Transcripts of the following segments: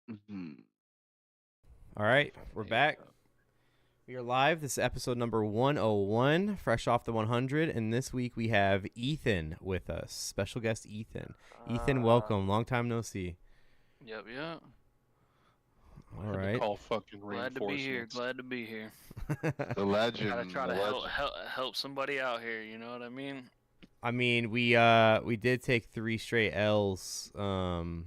Mhm. All right, we're back. We are live. This is episode number 101, fresh off the 100. And this week we have Ethan with us, special guest Ethan. Ethan, welcome. Long time no see. Yep. All Had to right. call fucking Glad to be here. reinforcements. Glad to be here. The legend. Gotta try the to legend. help somebody out here. You know what I mean? I mean, we did take 3 straight L's. When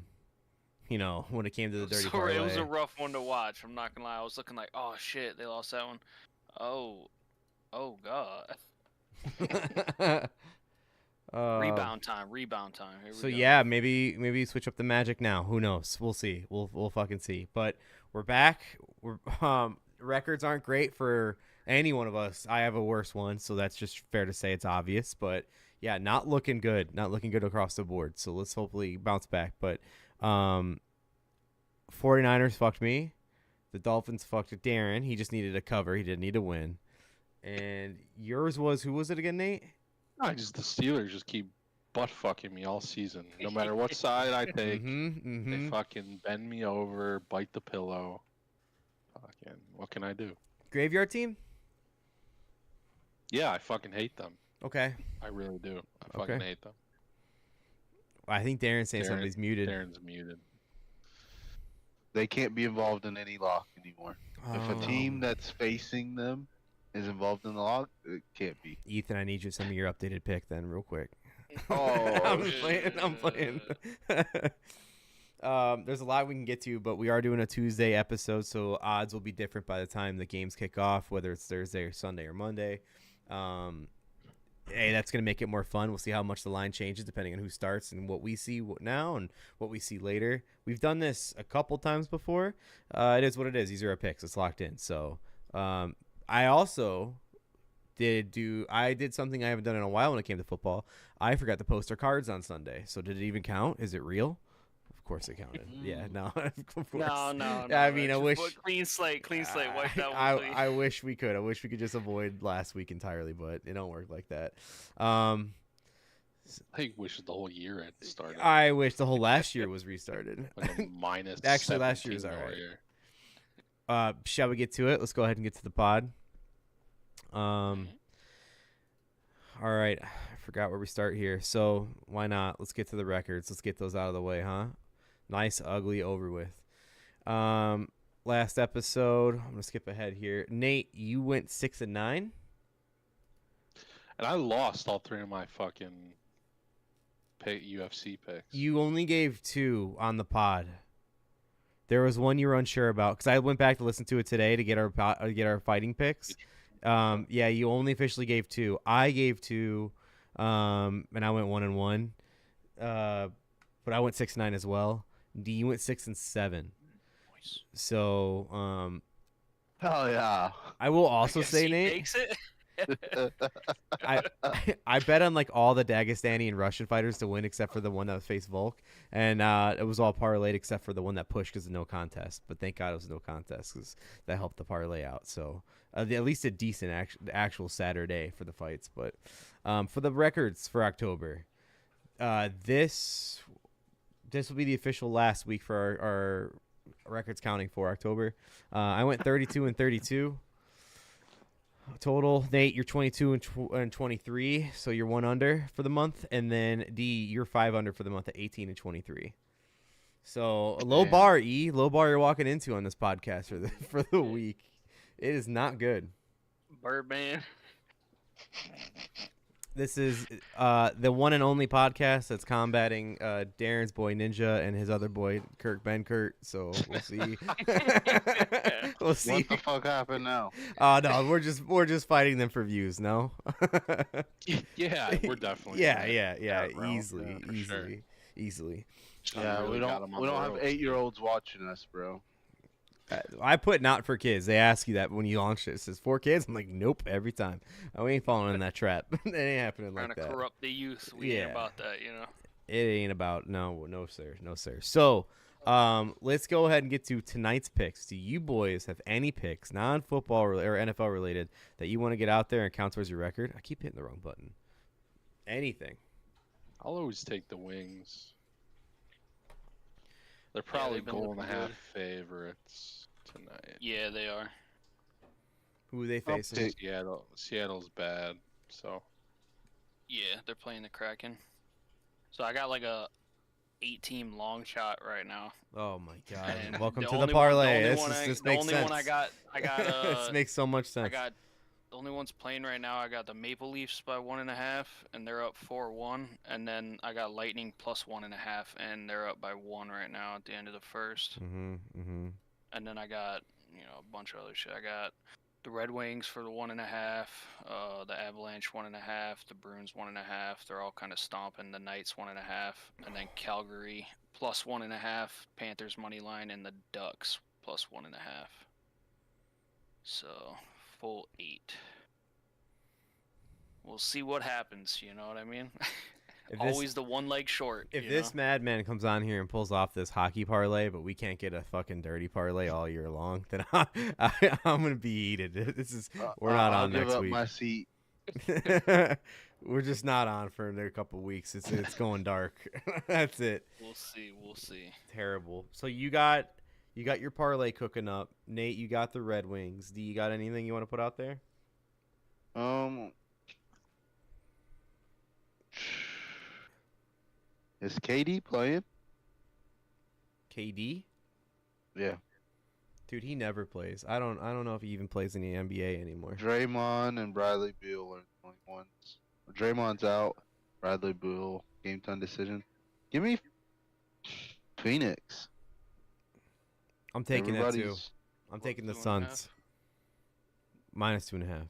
it came to the Dirty Parlay. It was a rough one to watch. I'm not gonna lie. I was looking like, oh shit, they lost that one. Oh god. Rebound time. Here So we go. yeah, maybe switch up the magic now. Who knows? We'll see. We'll fucking see. But we're back. We're records aren't great for any one of us. I have a worse one, so that's just fair to say. It's obvious, but yeah, not looking good. Not looking good across the board. So let's hopefully bounce back. But 49ers fucked me. The Dolphins fucked Darren. He just needed a cover. He didn't need to win. And yours was, who was it again, Nate? The Steelers just keep butt fucking me all season. No matter what side I take, they fucking bend me over, bite the pillow. Fucking, what can I do? Graveyard team? Yeah, I fucking hate them. Okay. I really do. I fucking hate them. I think Darren's saying somebody's muted. Darren's muted. They can't be involved in any lock anymore. If a team that's facing them is involved in the lock, it can't be. Ethan, I need you some of your updated pick then, real quick. Oh, I'm playing. There's a lot we can get to, but we are doing a Tuesday episode, so odds will be different by the time the games kick off, whether it's Thursday or Sunday or Monday. Hey, that's going to make it more fun. We'll see how much the line changes depending on who starts and what we see now and what we see later. We've done this a couple times before. It is what it is. These are our picks. It's locked in. So I also did something I haven't done in a while when it came to football. I forgot to post our cards on Sunday. So did it even count? Is it real? Of course it counted. Yeah, no, of course. No. I mean, I wish clean slate. Wipe that one. I wish we could. I wish we could just avoid last week entirely, but it don't work like that. I wish the whole year had started. I wish the whole last year was restarted. Like a minus. Actually, last year was all right. Shall we get to it? Let's go ahead and get to the pod. All right. I forgot where we start here, so why not? Let's get to the records. Let's get those out of the way, huh? Nice, ugly, over with. Last episode, I'm gonna skip ahead here. Nate, you went 6-9, And I lost all 3 of my fucking UFC picks. You only gave 2 on the pod. There was one you were unsure about because I went back to listen to it today to get our fighting picks. Yeah, you only officially gave 2. I gave 2, and I went 1-1. But I went 6-9 as well. D, you went 6-7. So, hell yeah. I will also say, Nate, Takes it. I bet on like all the Dagestani and Russian fighters to win except for the one that faced Volk, and it was all parlayed except for the one that pushed because of no contest. But thank God it was no contest because that helped the parlay out. So at least a decent actual Saturday for the fights. But for the records for October, this will be the official last week for our records counting for October. I went 32-32 total. Nate, you're 22-23, so you're 1 under for the month, and then D, you're 5 under for the month at 18-23. So a low bar, low bar you're walking into on this podcast for the week. It is not good. Birdman. This is the one and only podcast that's combating Darren's boy Ninja and his other boy Kurt. So we'll see. We'll see. What the fuck happened now? No, we're just fighting them for views. No. Yeah, we're definitely. Yeah. bro. Easily. Yeah, we don't have 8-year-olds watching us, bro. I put not for kids. They ask you that when you launch it. It says for kids. I'm like, nope, every time. We ain't falling in that trap. It ain't happening like that. Trying to corrupt the youth. We ain't about that, It ain't about no, sir. So, let's go ahead and get to tonight's picks. Do you boys have any picks, non-football or NFL related, that you want to get out there and count towards your record? I keep hitting the wrong button. Anything. I'll always take the wings. They're probably they've been goal and a looking half good. favorites tonight. Yeah, they are. Who are they I'll facing? pick- Seattle's bad, so Yeah, they're playing the Kraken. So I got like a 8-team long shot right now. Oh my god! And Welcome the to the only one- parlay. the only one This the makes only sense. one I got This makes so much sense. I got the only ones playing right now. I got the Maple Leafs by 1.5, and they're up 4-1. And then I got Lightning plus 1.5, and they're up by 1 right now at the end of the first. And then I got a bunch of other shit. I got the Red Wings for the 1.5, the Avalanche 1.5, the Bruins 1.5. They're all kind of stomping. The Knights 1.5, and then Calgary plus 1.5, Panthers money line, and the Ducks plus 1.5. So full 8. We'll see what happens. You know what I mean? Always the one leg short. If this madman comes on here and pulls off this hockey parlay, but we can't get a fucking dirty parlay all year long, then I'm gonna be heated. We're not on next I'll give up week. my seat. We're just not on for another couple weeks. It's going dark. That's it. We'll see. Terrible. So you got your parlay cooking up. Nate, you got the Red Wings. Do you got anything you want to put out there? Is KD playing? KD? Yeah. Dude, he never plays. I don't know if he even plays in the NBA anymore. Draymond and Bradley Beal are the only ones. Draymond's out. Bradley Beal, game time decision. Give me Phoenix. I'm taking that too. Everybody's- I'm taking the 2.5? Suns. -2.5.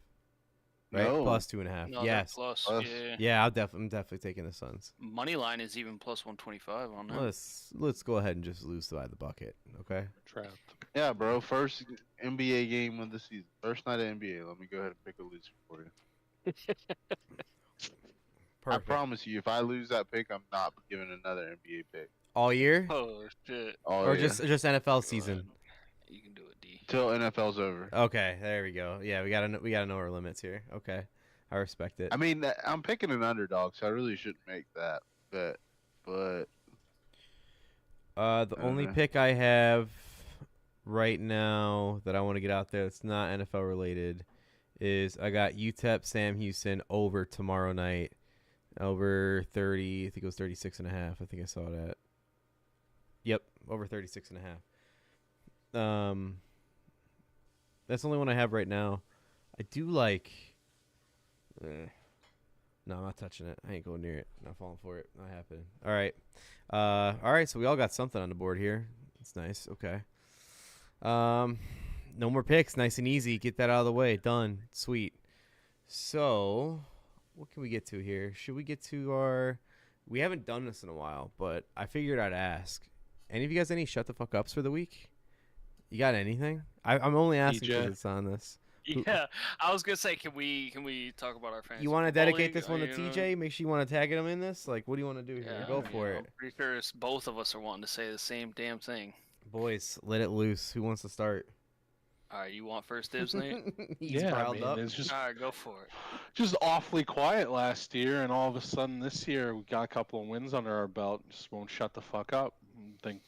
Right? No. Plus 2.5. No, they're Yes. plus. Plus. Yeah. Yeah, I'm definitely taking the Suns. Money line is even plus 125 on that. Let's go ahead and just lose by the bucket, okay? trapped. Yeah, bro. First NBA game of the season. First night of NBA. Let me go ahead and pick a loser for you. I Perfect. promise you, if I lose that pick, I'm not giving another NBA pick. All year, Oh shit. or just NFL Go season? ahead. You can do it, D. Till NFL's over. Okay, there we go. Yeah, we gotta know our limits here. Okay, I respect it. I mean, I'm picking an underdog, so I really shouldn't make that bet. But The only pick I have right now that I want to get out there that's not NFL related is I got UTEP Sam Houston over tomorrow night. Over 30, I think it was 36.5. I think I saw that. Yep, over 36.5. That's the only one I have right now. I do like. No, I'm not touching it. I ain't going near it. Not falling for it. Not happening. All right. All right. So we all got something on the board here. It's nice. Okay. No more picks. Nice and easy. Get that out of the way. Done. Sweet. So, what can we get to here? Should we get to our? We haven't done this in a while, but I figured I'd ask. Any of you guys any shut the fuck ups for the week? You got anything? I'm only asking because it's on this. Yeah, I was gonna say, can we talk about our fans? You want to dedicate this one to TJ? Make sure you want to tag him in this. Like, what do you want to do here? Yeah, Go for it, I'm pretty sure both of us are wanting to say the same damn thing. boys. Let it loose. Who wants to start? All right, you want first dibs, Nate? He's Yeah, riled up. it's just All right, go for it. just awfully quiet last year, and all of a sudden this year we got a couple of wins under our belt. Just won't shut the fuck up. Think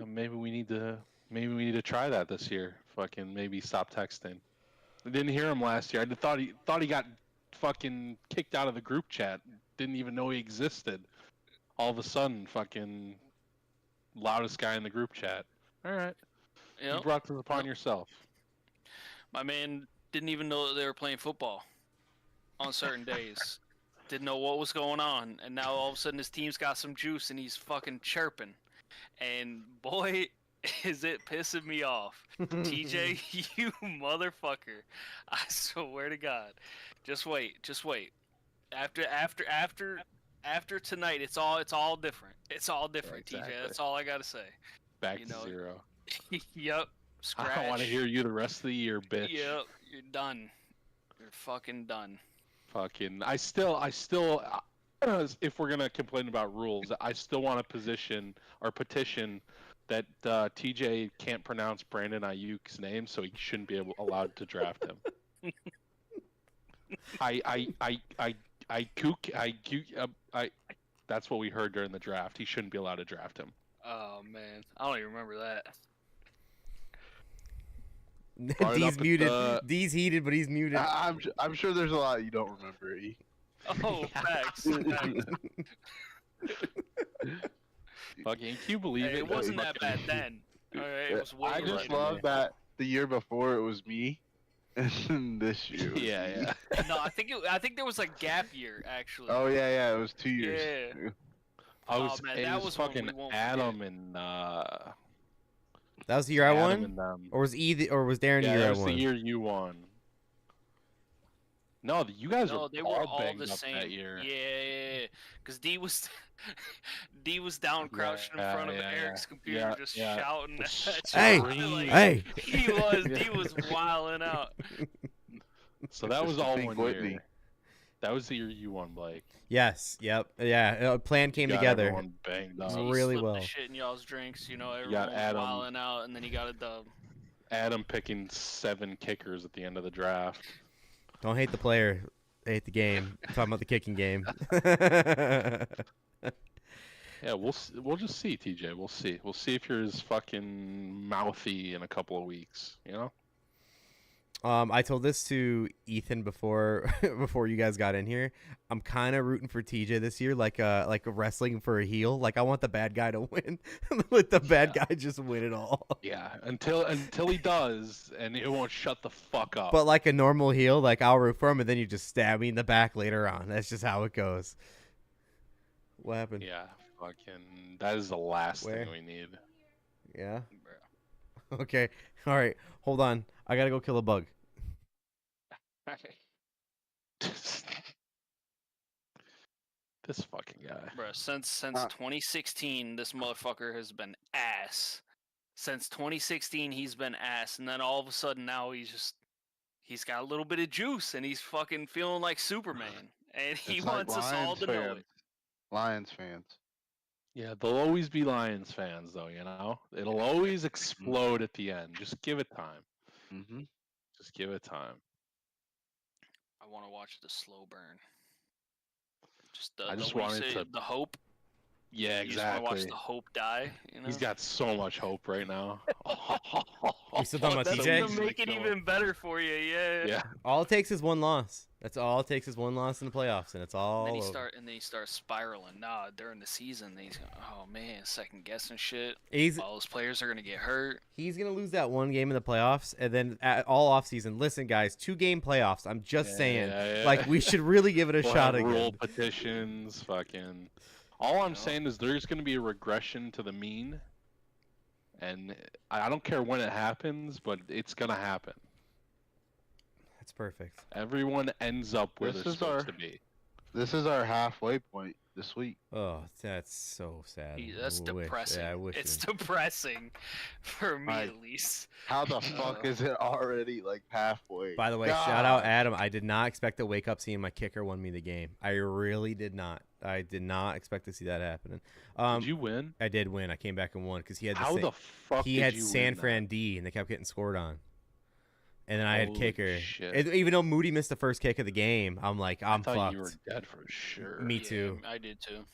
maybe we need to try that this year. Fucking maybe stop texting. I didn't hear him last year. I thought he got fucking kicked out of the group chat. Didn't even know he existed. All of a sudden, fucking loudest guy in the group chat. All right, you Yep. brought this upon yourself. My man didn't even know that they were playing football on certain days. Didn't know what was going on, and now all of a sudden his team's got some juice and he's fucking chirping. And boy, is it pissing me off. TJ, you motherfucker. I swear to God. Just wait. After tonight, it's all different. It's all different, Exactly. TJ. That's all I gotta say. Back You to know, zero. Yep. Scratch. I don't want to hear you the rest of the year, bitch. Yep. You're done. You're fucking done. Fucking, I still, if we're gonna complain about rules, I still want to petition that TJ can't pronounce Brandon Ayuk's name, so he shouldn't be allowed to draft him. That's what we heard during the draft. He shouldn't be allowed to draft him. Oh, Oh man, I don't even remember that. Brought it D's up at muted. the- D's heated, but he's muted. I'm sure there's a lot you don't remember. E. Oh, facts. Facts. Fucking, can you believe Hey, it? it wasn't that bad Fucking- then. Alright, it was way I just right. love that the year before it was me, and then this year. It was Yeah, me. yeah. No, I think there was a gap year actually. Oh yeah, it was 2 years. Yeah. I Oh, was, man, it that was was one we fucking won't Adam and That was the year I Adam won, and them. or was Darren the Yeah, year that I was the won? year you won. No, you guys No, were they were all all banged the up same. that year. Yeah, because D was D was down crouched in front of yeah, Eric's yeah. computer, Yeah, just yeah. shouting at Hey, you. Like, hey. he was D was wilding out. So that was Just to all think one Whitney. year. That was the year you won, Blake. Yes. Yep. Yeah. A plan came Got together. everyone banged up. So you Really slipped well. the shit in y'all's drinks, you know, got everyone was Adam. wilding out, and then he got a dub. Adam picking 7 kickers at the end of the draft. Don't hate the player. Hate the game. I'm talking about the kicking game. Yeah, we'll just see, TJ. We'll see. We'll see if you're as fucking mouthy in a couple of weeks. You know. I told this to Ethan before before you guys got in here. I'm kind of rooting for TJ this year, like wrestling for a heel. Like I want the bad guy to win. Let the bad guy just win it all. Yeah, until he does, and it won't shut the fuck up. But like a normal heel, like I'll root for him, and then you just stab me in the back later on. That's just how it goes. What happened? Yeah, fucking. That is the last Where? thing we need. Yeah. Okay. All right. Hold on. I gotta go kill a bug. This fucking guy. Bro, since 2016, this motherfucker has been ass. Since 2016, he's been ass, and then all of a sudden now he's got a little bit of juice, and he's fucking feeling like Superman, and he It's like wants us all Lions to know fans. it. Lions fans. Yeah, they'll always be Lions fans, though. You know, it'll always explode at the end. Just give it time. Mm-hmm. Just give it time. I want to watch the slow burn. I just what do you wanted say, to- the hope. Yeah, You just want to watch exactly. the hope die. You know? He's got so much hope right now. You still talking about That's TJ? gonna make it even better for you. Yeah. Yeah. All it takes is one loss. That's all it takes is one loss in the playoffs, and it's all And then over. he starts spiraling. Nah, during the season, he's oh man, second guessing shit. He's All those players are gonna get hurt. He's gonna lose that one game in the playoffs, and then all off season. Listen, guys, 2-game playoffs. I'm just saying, Yeah. like we should really give it a We'll shot have again. rule petitions, fucking. All I'm know? saying is there's going to be a regression to the mean, and I don't care when it happens, but it's going to happen. That's perfect. Everyone ends up where This they're is supposed our- to be. This is our halfway point this week. Oh, that's so sad. That's I wish- depressing. Yeah, I wish. It's depressing, for me Like, at least. How the fuck is it already like halfway? By the way, shout out God. Adam. I did not expect to wake up seeing my kicker won me the game. I really did not. I did not expect to see that happening. Did you win? I did win. I came back and won because he had How the the fuck he did had you San win Fran D, and they kept getting scored on. And then I had Holy kicker. shit. Even though Moody missed the first kick of the game, I'm like, I'm that? I thought fucked. you were dead for sure. Me Yeah, too. I did too.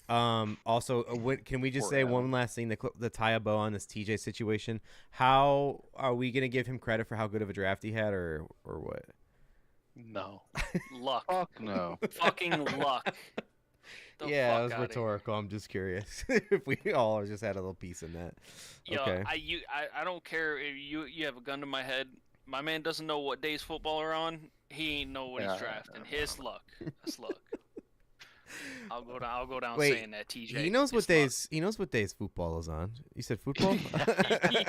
Also, can we just Poor say Adam. one last thing to tie a bow on this TJ situation? How are we gonna give him credit for how good of a draft he had, or what? No. Luck. Fuck no. Fucking luck. The Yeah, fuck it was outta here. rhetorical. I'm just curious if we all just had a little piece in that. Yo, Okay. I don't care if you have a gun to my head. My man doesn't know what days football are on. He ain't know what Yeah, he's drafting. His luck. That's luck. I'll go down Wait, saying that, TJ. He knows what It's luck. days. He knows what days football is on. You said football.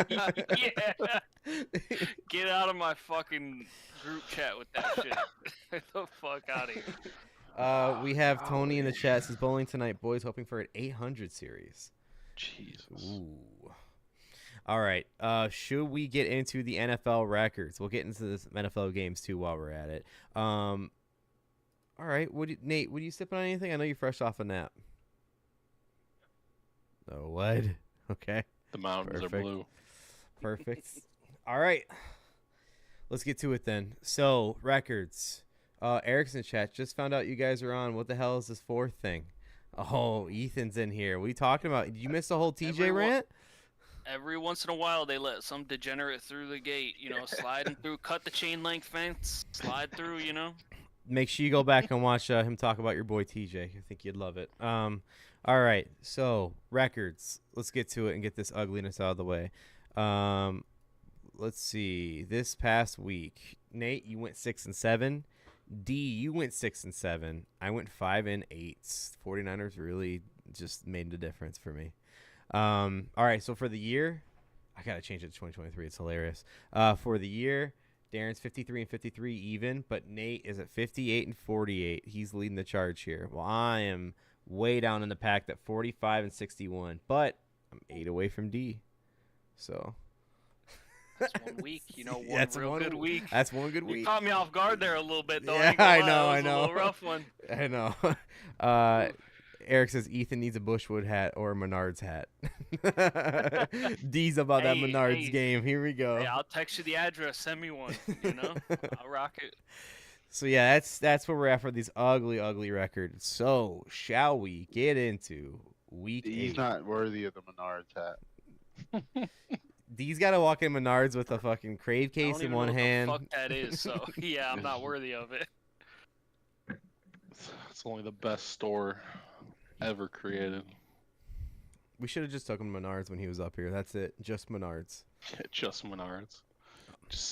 Yeah. Get out of my fucking group chat with that shit. Get the fuck out of here. We have Tony in the chat. Says bowling tonight, boys. Hoping for an 800 series. Jesus. Ooh. All right. Should we get into the NFL records? We'll get into the NFL games too while we're at it. All right. Nate, would you sipping on anything? I know you're fresh off a nap. Oh, what? Okay. The mountains Perfect. are blue. Perfect. All right. Let's get to it then. So, records. Eric's in the chat. Just found out you guys are on. What the hell is this fourth thing? Oh, Ethan's in here. What are you talking about? Did you miss the whole TJ Everyone- rant? Every once in a while, they let some degenerate through the gate, sliding through, cut the chain link fence, slide through, Make sure you go back and watch him talk about your boy TJ. I think you'd love it. All right, so records. Let's get to it and get this ugliness out of the way. Let's see. This past week, Nate, you went 6-7. D, you went 6-7. I went 5-8. 49ers really just made the difference for me. All right, so for the year, I gotta change it to 2023. It's hilarious. For the year, Darren's 53-53 even, but Nate is at 58-48. He's leading the charge here. Well, I am way down in the pack at 45-61, but I'm 8 away from D. So that's 1 week. One that's real good week. That's one good week. You caught me off guard there a little bit, though. Yeah, I know. A little rough one. I know. Eric says Ethan needs a Bushwood hat or a Menards hat. D's about that Menards game. Here we go. Hey, I'll text you the address. Send me one. I'll rock it. So yeah, that's where we're at for these ugly, ugly records. So shall we get into week 8? He's not worthy of the Menards hat. D's got to walk in Menards with a fucking Crave case in one hand. Fuck that is. So yeah, I'm not worthy of it. It's only the best store ever created. We should have just took him to Menards when he was up here. That's it. Just Menards. Just Menards. Just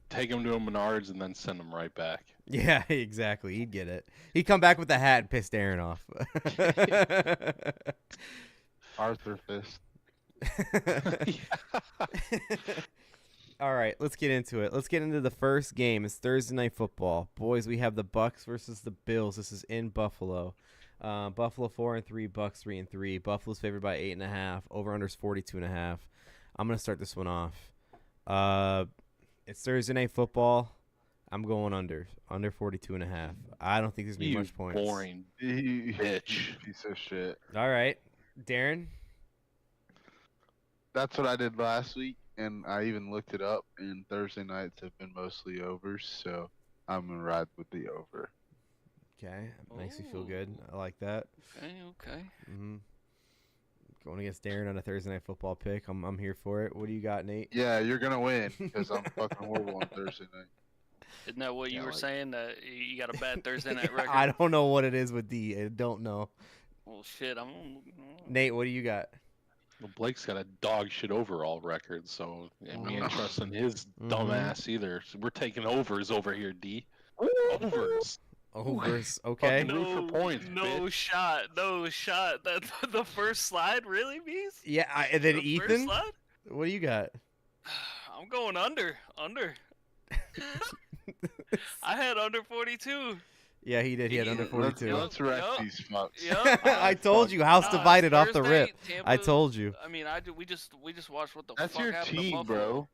take him to a Menards and then send him right back. Yeah, exactly. He'd get it. He'd come back with the hat and piss Darren off. Arthur Fist. All right, let's get into it. Let's get into the first game. It's Thursday Night Football. Boys, we have the Bucks versus the Bills. This is in Buffalo. Buffalo 4-3, Bucks 3-3. Buffalo's favored by 8.5. Over/under's 42.5. I'm gonna start this one off. It's Thursday Night Football. I'm going under 42.5. I don't think there's gonna be much points. Boring bitch. Piece of shit. All right, Darren. That's what I did last week, and I even looked it up, and Thursday nights have been mostly overs, so I'm going to ride with the over. Okay, makes me feel good. I like that. Okay. Mm-hmm. Going against Darren on a Thursday Night Football pick. I'm here for it. What do you got, Nate? Yeah, you're going to win, because I'm fucking horrible on Thursday night. Isn't that what you were saying, that you got a bad Thursday night record? I don't know what it is with D. I don't know. Well, shit, Nate, what do you got? Well, Blake's got a dog shit overall record, so we ain't trusting his dumb ass either. So we're taking overs over here, D. Overs. Overs, okay. Root for points, no bitch. shot. That the first slide, really, Bees? Yeah, and then The Ethan. first slide? What do you got? I'm going under. I had under 42. Yeah, he did. He had under 42. Let's wreck these fucks. Yep. I told you, house divided off the rip. Tampa, I told you. I mean, we just watched what the That's fuck your happened to team, Buffalo. bro.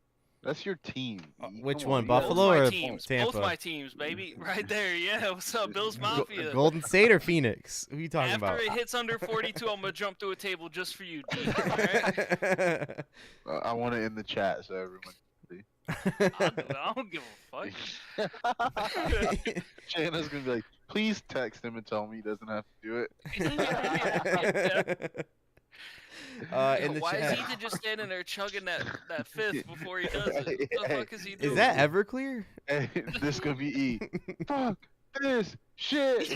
That's your team. Which Come one, on, you Buffalo Both or my teams. Tampa? Both my teams, baby. Right there. Yeah. What's up, Bills Mafia? Golden State or Phoenix? Who are you talking After about? it hits under 42, I'm gonna jump through a table just for you, D. All right? I want it in the chat so everyone can see. I don't give a fuck. Shanna's gonna be like, please text him and tell me he doesn't have to do it. In the Why chat. is Ethan just standing there chugging that fifth before he does it? What the fuck is he doing? Is that Everclear? Hey, this gonna be E. Fuck this shit.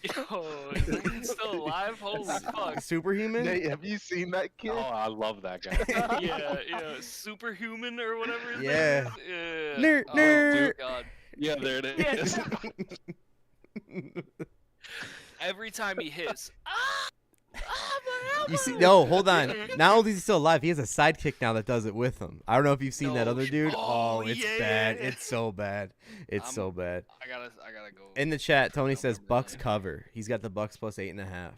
Yo, is he still alive? Holy fuck. Superhuman? Nate, have you seen that kid? Oh, I love that guy. Yeah, superhuman or whatever his Yeah. name is. Yeah. Nerd, Oh, nerd. God. Yeah, there it is. Every time he hits, my elbow. You see? No, hold on. Not only is he still alive, he has a sidekick now that does it with him. I don't know if you've seen that No other sh- dude. oh, It's yeah. bad. It's so bad. It's so bad. I gotta go. In the chat, Tony says Bucks cover. He's got the Bucks plus 8.5.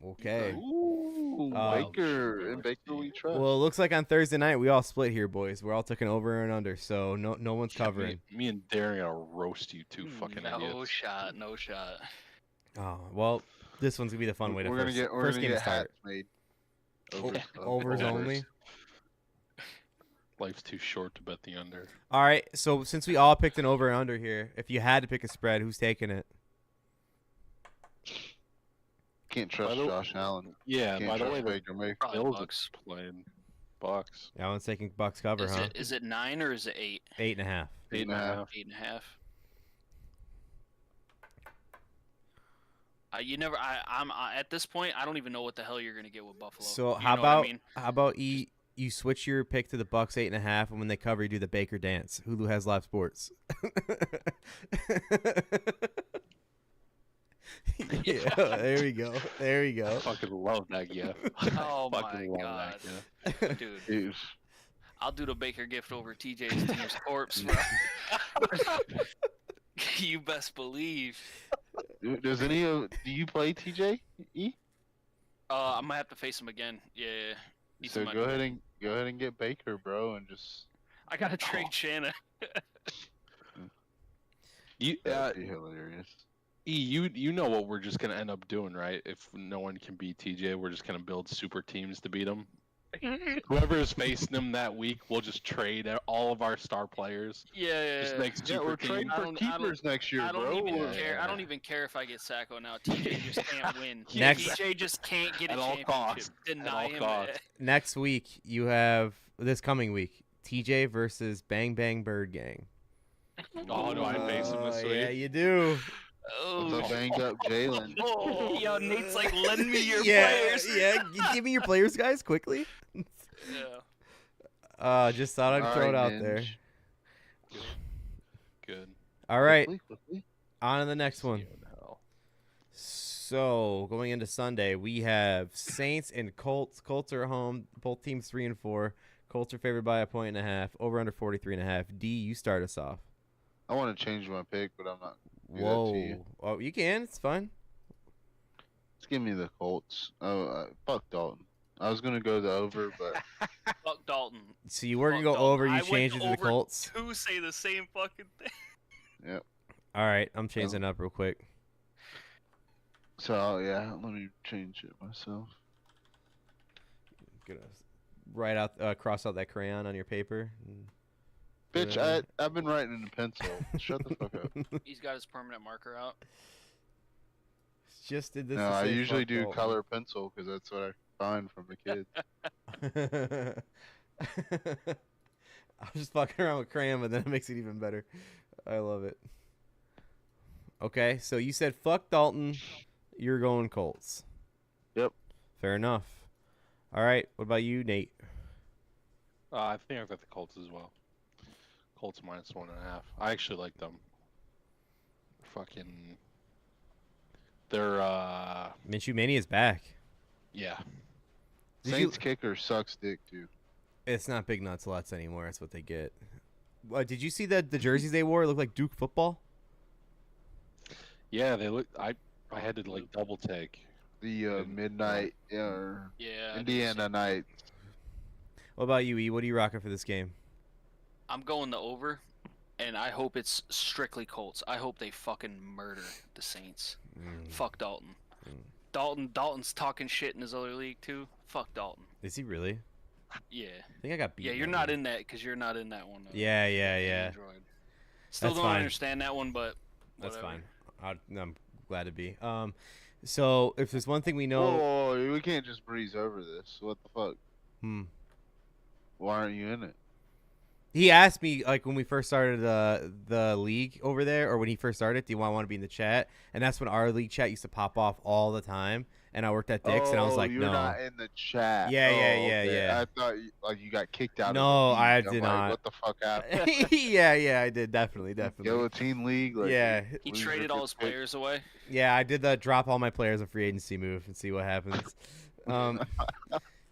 Okay. Ooh, Baker and Baker we trust. Well, it looks like on Thursday night we all split here, boys. We're all taking over and under, so no one's covering. Me and Darren gotta roast you two fucking No idiots. shot, no shot. Oh well, this one's gonna be the fun way to we're gonna get first game to hats start. made. Overs only. Life's too short to bet the under. All right, so since we all picked an over and under here, if you had to pick a spread, who's taking it? Can't trust the- Josh Allen. Yeah, Can't by the trust way, the Baker Mayfield. Probably Bills Bucks. are playing Bucks. That one's taking Bucks cover, Is huh? it 9 or is it 8? 8.5. 8.5. 8.5. You never. I'm at this point. I don't even know what the hell you're gonna get with Buffalo. So You how know what I about mean? you switch your pick to the Bucks 8.5, and when they cover, you do the Baker dance. Hulu has live sports. Yeah, there we go. There we I go. fucking love that gift. Oh I my fucking love god, that gift. dude! Dude, I'll do the Baker gift over TJ's team's corpse, bro. You best believe. does any of do you play TJ? I'm gonna have to face him again. Yeah. Need So some go money. ahead and get Baker, bro, and just I gotta trade Shanna. that'd be hilarious. You know what we're just gonna end up doing, right? If no one can beat TJ, we're just gonna build super teams to beat him. Whoever is facing him that week, we'll just trade all of our star players. Yeah. Just make Yeah, super we're teams. trading I for don't- keepers next year, I don't bro. even Yeah, care. yeah, I don't yeah. even care if I get Sacco now. TJ just can't win. Next- TJ just can't get a At all championship. costs. Deny At all him. costs. Next week, you have this coming week TJ versus Bang Bang Bird Gang. Oh, do I face him this week? Yeah, you do. What's Oh, up, banged up Jalen? yo, Nate's like, lend me your Yeah, players. yeah. Give me your players, guys, quickly. Yeah. Just thought I'd throw it out there. Good. All right, Quickly. on to the next one. See you in hell. So going into Sunday, we have Saints and Colts. Colts are at home. Both teams 3 and 4. Colts are favored by 1.5. Over under 43.5. D, you start us off. I want to change my pick, but I'm not. Do that to Whoa. you. Oh, you can. It's fine. Just give me the Colts. Oh, fuck Dalton. I was gonna go the over, but Fuck Dalton. So you were gonna Fuck go Dalton. over. You I went changed it to the over Colts. Two say the same fucking thing. All right, I'm changing it up real quick. so yeah, let me change it myself. Gonna write out, cross out that crayon on your paper. Bitch, Yeah. I've been writing in pencil. Shut the fuck up. He's got his permanent marker out. Just did this. No, to I say usually fuck do Dalton. color pencil because that's what I find from the kids. I was just fucking around with crayon, but then it makes it even better. I love it. Okay, so you said fuck Dalton. You're going Colts. Yep. Fair enough. All right, what about you, Nate? I think I've got the Colts as well. Colts minus 1.5. I actually like them. Fucking. They're Minshew Mania is back. yeah. Did Saints kicker sucks dick too. It's not Big Nuts Lutz anymore. That's what they get. Did you see the jerseys they wore? It looked like Duke football. Yeah, they look. I had to like double take. The midnight or Yeah. I did Indiana see- night. What about you, E? What are you rocking for this game? I'm going the over, and I hope it's strictly Colts. I hope they fucking murder the Saints. Fuck Dalton. Dalton's talking shit in his other league too. Fuck Dalton. Is he really? Yeah. I think I got beat. Yeah, you're not in that because you're not in that one. Yeah. Android. Still That's don't fine. understand that one, but That's whatever. fine. I'm glad to be. So if there's one thing we know, Whoa, we can't just breeze over this. What the fuck? Why aren't you in it? He asked me like when we first started the league over there, or when he first started, do you want to be in the chat? And that's when our league chat used to pop off all the time. And I worked at Dick's, and I was like, you're no. not in the chat. Yeah, Oh, yeah, okay. yeah. I thought you got kicked out. No, of the I league. I'm did like, not. What the fuck happened? yeah, I did definitely. Guillotine league. Like, Yeah. He loser traded all gets his picked. players away. Yeah, I did the drop all my players in free agency move and see what happens.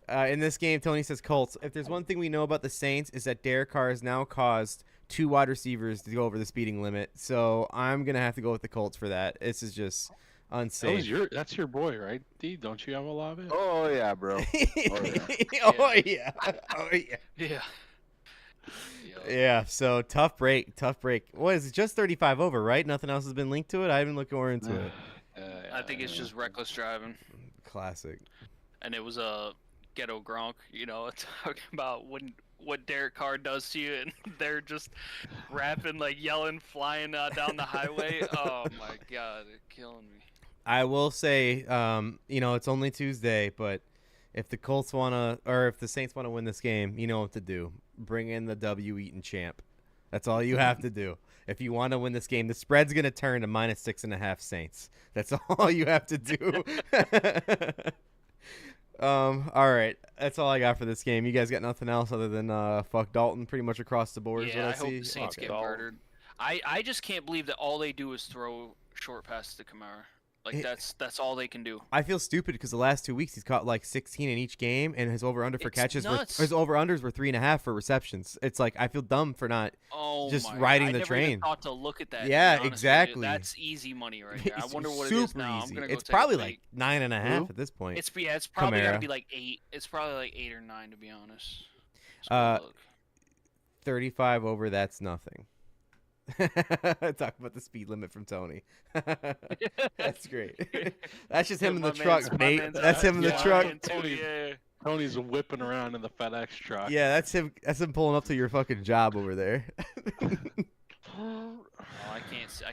In this game, Tony says Colts. If there's one thing we know about the Saints is that Derek Carr has now caused 2 wide receivers to go over the speeding limit. So I'm gonna have to go with the Colts for that. This is just unsafe. That's your boy, right? D, don't you have a lot of it? Oh yeah, bro. Oh yeah. Oh yeah. Yeah. Yeah. So tough break. What is it? Just 35 over, right? Nothing else has been linked to it. I haven't looked more into it. I think it's just reckless driving, Classic. and it was a ghetto Gronk. Talking about what Derek Carr does to you, and they're just rapping, like yelling, flying down the highway. Oh my god, they're killing me. I will say, it's only Tuesday, but if the Colts if the Saints wanna win this game, you know what to do. Bring in the W-eating champ. That's all you have to do. If you want to win this game, the spread's gonna turn to -6.5 Saints. That's all you have to do. All right, that's all I got for this game. You guys got nothing else other than fuck Dalton pretty much across the board? Yeah, I hope see? the Saints Okay. get murdered. I just can't believe that all they do is throw short passes to Kamara. Like that's all they can do. I feel stupid because the last 2 weeks he's caught like 16 in each game, and his over/under for It's catches, nuts. his over/unders were 3.5 for receptions. It's like I feel dumb for not. Just riding the I never train. even thought to look at that. to Yeah, be honest with you. exactly. That's easy money right there. I It's wonder what it super is now. I'm easy. gonna go It's take a probably peek. like 9.5 Who? at this point. It's probably gotta Kamara. be like 8. It's probably like 8 or 9 to be honest. Let's Uh, go look. 35 over. That's nothing. Talk about the speed limit from Tony. That's great. That's just him in the truck, Nate. That's him in the yeah, truck. Tony. Yeah. Tony's whipping around in the FedEx truck. Yeah, that's him. That's him pulling up to your fucking job over there. Oh, I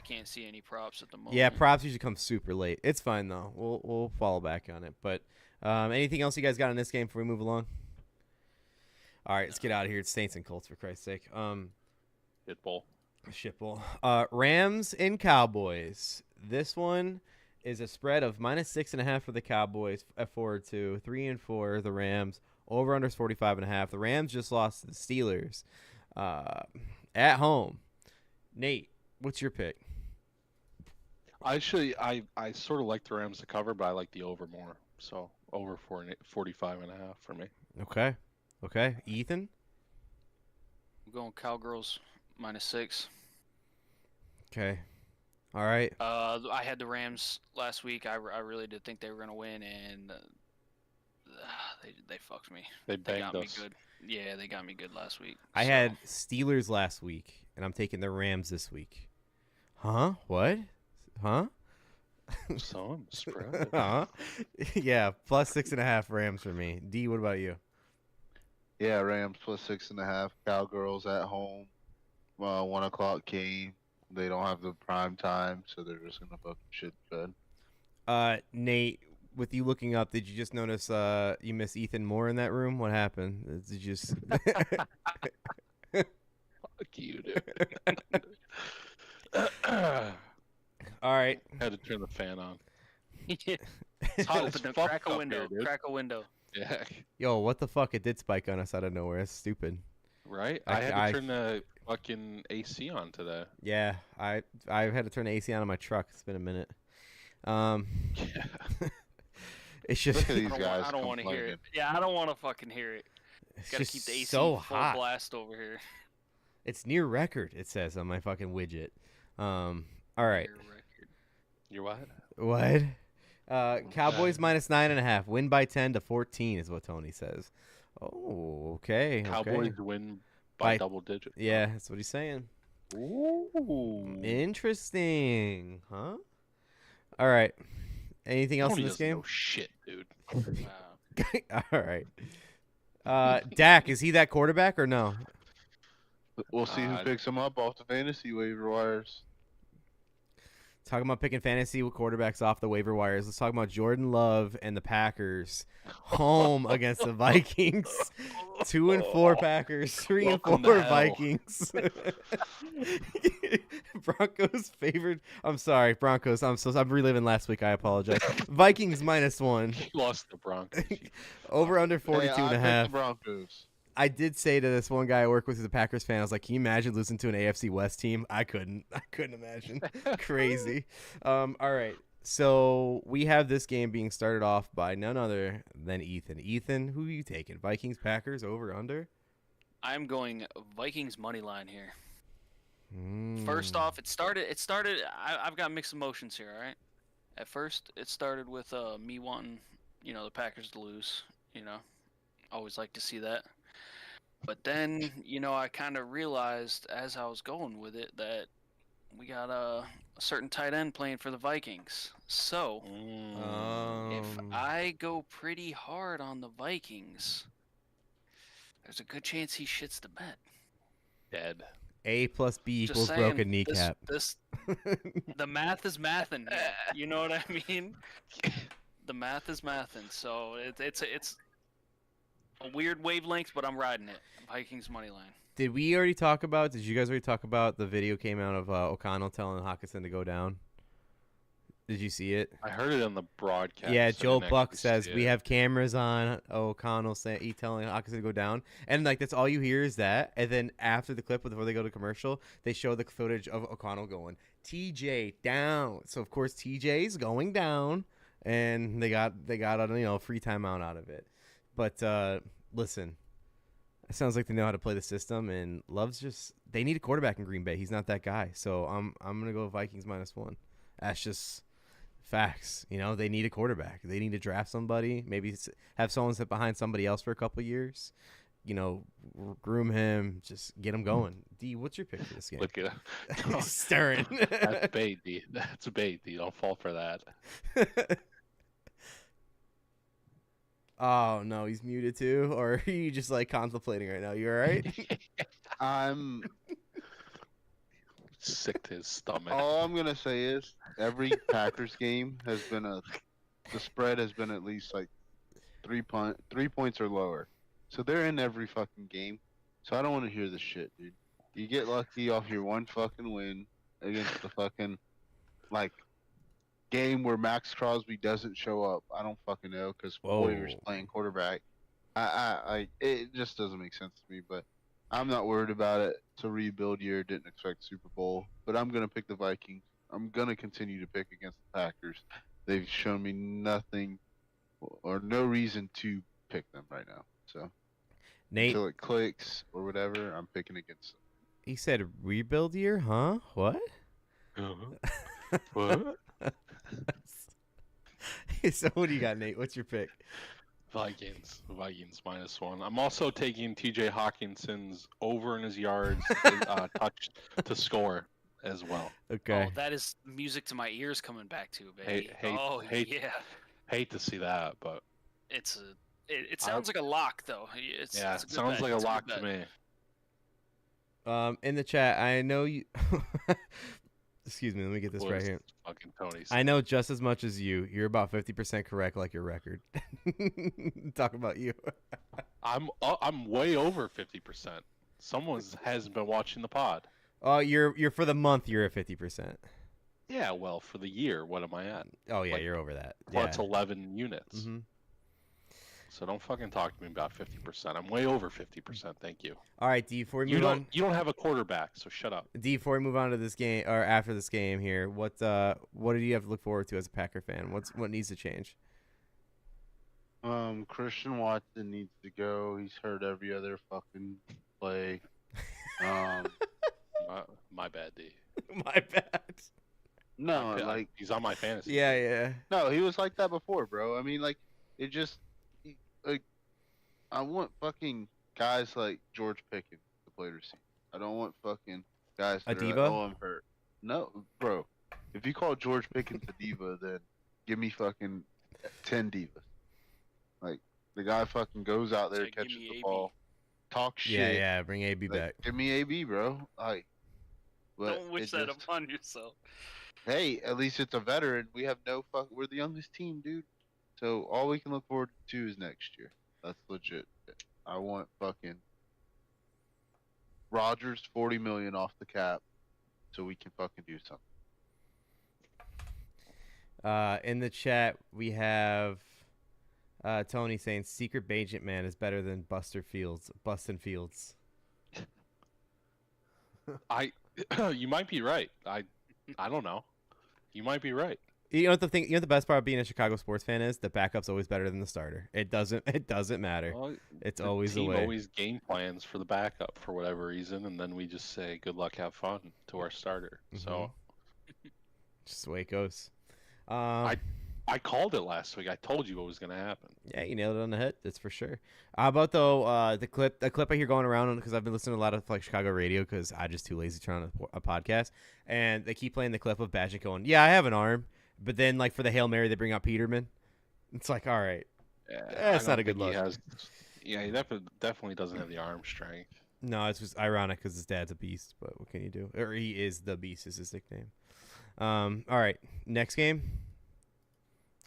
can't see any props at the moment. Yeah, props usually come super late. It's fine though. We'll follow back on it. But anything else you guys got in this game before we move along? All right, let's get out of here. It's Saints and Colts for Christ's sake. Hit ball. Shitbull. Rams and Cowboys. This one is a spread of -6.5 for the Cowboys at 4-2, 3-4 the Rams. Over under 45.5. The Rams just lost to the Steelers at home. Nate, what's your pick? Actually, I sort of like the Rams to cover, but I like the over more. So over 45.5 for me. Okay. Ethan. I'm going Cowgirls -6. Okay. All right. I had the Rams last week. I really did think they were gonna win, and they fucked me. They They banged got us. me good. Yeah, they got me good last week. I so. had Steelers last week, and I'm taking the Rams this week. Huh? What? Huh? So I'm spread. Huh? Yeah, +6.5 Rams for me. D, what about you? Yeah, Rams +6.5. Cowgirls at home. 1 o'clock game. They don't have the prime time, so they're just gonna fucking shit the bed. Nate, with you looking up, did you just notice you miss Ethan Moore in that room? What happened? Did you just Fuck you, dude. All right. Had to turn the fan on. It's hot as fuck crack a up window. here, dude. Crack a window. Yeah. Yo, what the fuck? It did spike on us out of nowhere. That's stupid. Right? I- I had I- to turn the fucking AC on today. Yeah, I've had to turn the AC on in my truck. It's been a minute. Yeah. It's just Look at these I guys don't want to hear it. complaining. Yeah, I don't want to fucking hear it. it's Gotta just keep the AC so full hot. blast over here. It's near record. It says on my fucking widget. All right. Your record. You're what? What? Cowboys -9.5. Win by 10 to 14 is what Tony says. Oh, okay. Cowboys Okay. win by By- double digits. Yeah, that's what he's saying. Ooh. Interesting, huh? All right. Anything else Tony in this doesn't game? know shit, dude. Wow. All right. Dak, is he that quarterback or no? We'll see who Uh, picks them up off the fantasy waiver wires. Talking about picking fantasy with quarterbacks off the waiver wires. Let's talk about Jordan Love and the Packers home against the Vikings. 2-4 Packers, 3-4 Welcome to hell. Vikings. Broncos favored. I'm sorry, Broncos. I'm reliving last week. I apologize. Vikings -1. He lost the Broncos. Over under 42 Hey, I and a picked half. the Broncos. I did say to this one guy I work with who's a Packers fan, I was like, can you imagine losing to an AFC West team? I couldn't imagine. Crazy. All right. So we have this game being started off by none other than Ethan. Ethan, who are you taking? Vikings, Packers, over, under? I'm going Vikings money line here. Mm. First off, it started. I've got mixed emotions here. All right. At first, it started with me wanting, the Packers to lose. Always like to see that. But then, I kind of realized as I was going with it that we got a certain tight end playing for the Vikings. So if I go pretty hard on the Vikings, there's a good chance he shits the bed. Dead. A plus B Just equals saying, broken kneecap. This The math is mathin'. You know what I mean? The math is mathin'. So it's a weird wavelength, but I'm riding it. Vikings money line. Did you guys already talk about the video came out of O'Connell telling Hawkinson to go down? Did you see it? I heard it on the broadcast. Yeah, I Joe didn't Buck actually says see we it. have cameras on O'Connell telling Hawkinson to go down, and like that's all you hear is that. And then after the clip, before they go to commercial, they show the footage of O'Connell going TJ down. So of course TJ's going down, and they got a free timeout out of it. But listen, it sounds like they know how to play the system, and they need a quarterback in Green Bay. He's not that guy, so I'm gonna go Vikings -1. That's just facts. They need a quarterback. They need to draft somebody. Maybe have someone sit behind somebody else for a couple of years. Groom him. Just get him going. D, what's your pick for this game? Look at He's stirring. That's bait, D. That's bait, D. Don't fall for that. Oh no, he's muted too. Or are you just like contemplating right now? You all right? I'm. Sick to his stomach. All I'm gonna say is every Packers game has been the spread has been at least like 3 points or lower. So they're in every fucking game. So I don't want to hear this shit, dude. You get lucky off your one fucking win against the fucking game where Max Crosby doesn't show up. I don't fucking know because Warriors playing quarterback. It just doesn't make sense to me, but I'm not worried about it. It's a rebuild year. Didn't expect Super Bowl, but I'm gonna pick the Vikings. I'm gonna continue to pick against the Packers. They've shown me nothing or no reason to pick them right now. So Nate, until it clicks or whatever, I'm picking against them. he said rebuild year, huh? What? What? So what do you got, Nate? What's your pick? Vikings -1. I'm also taking TJ Hawkinson's over in his yards touch to score as well. Okay. Oh, that is music to my ears coming back to, baby. Yeah. Hate to see that, but It sounds like a lock though. it It's a good sounds bet. like a It's lock good to bet. me. In the chat, I know you. Excuse me. Let me get this right here. Fucking Tony's. I know just as much as you. You're about 50% correct, like your record. Talk about you. I'm way over 50%. Someone hasn't been watching the pod. Oh, you're for the month. You're at 50%. Yeah, well, for the year, what am I at? Oh yeah, Like, you're over that. Well, Yeah. it's 11 units. Mm-hmm. So don't fucking talk to me about 50%. I'm way over 50%. Thank you. All right, D. Before we You move on, don't have a quarterback, so shut up. D. Before we move on to this game or after this game here, what do you have to look forward to as a Packer fan? What needs to change? Christian Watson needs to go. He's hurt every other fucking play. My bad, D. My bad. No, like He's on my fantasy. Yeah. no, he was like that before, bro. I mean, like it just like I want fucking guys like George Pickens to play receiver. I don't want fucking guys that are like, diva? oh, I'm hurt. No, bro. If you call George Pickens a diva, then give me fucking 10 divas. Like the guy fucking goes out there, So give catches me the AB. ball, talk shit. Yeah. Bring AB Like, back. give me AB, bro. Like, but Don't wish it that just- upon yourself. Hey, at least it's a veteran. We have no fuck. We're the youngest team, dude. So all we can look forward to is next year. That's legit. I want fucking Rodgers $40 million off the cap, so we can fucking do something. In the chat, we have Tony saying Secret Agent Man is better than Bustin Fields. You might be right. I don't know. You might be right. You know what the best part of being a Chicago sports fan is? The backup's always better than the starter. It doesn't matter. Well, It's always the team way. always game plans for the backup for whatever reason, and then we just say good luck, have fun to our starter. So Just the way it goes. I called it last week. I told you what was going to happen. Yeah, you nailed it on the head. That's for sure. How about though the clip I hear going around because I've been listening to a lot of like Chicago radio because I'm just too lazy to turn on a podcast, and they keep playing the clip of Badgett going, "Yeah, I have an arm," but then like for the Hail Mary they bring out Peterman. It's like, all right, it's not a good look. He definitely doesn't have the arm strength. No, it's just ironic because his dad's a beast. But what can you do? Or he is the beast is his nickname. All right, next game.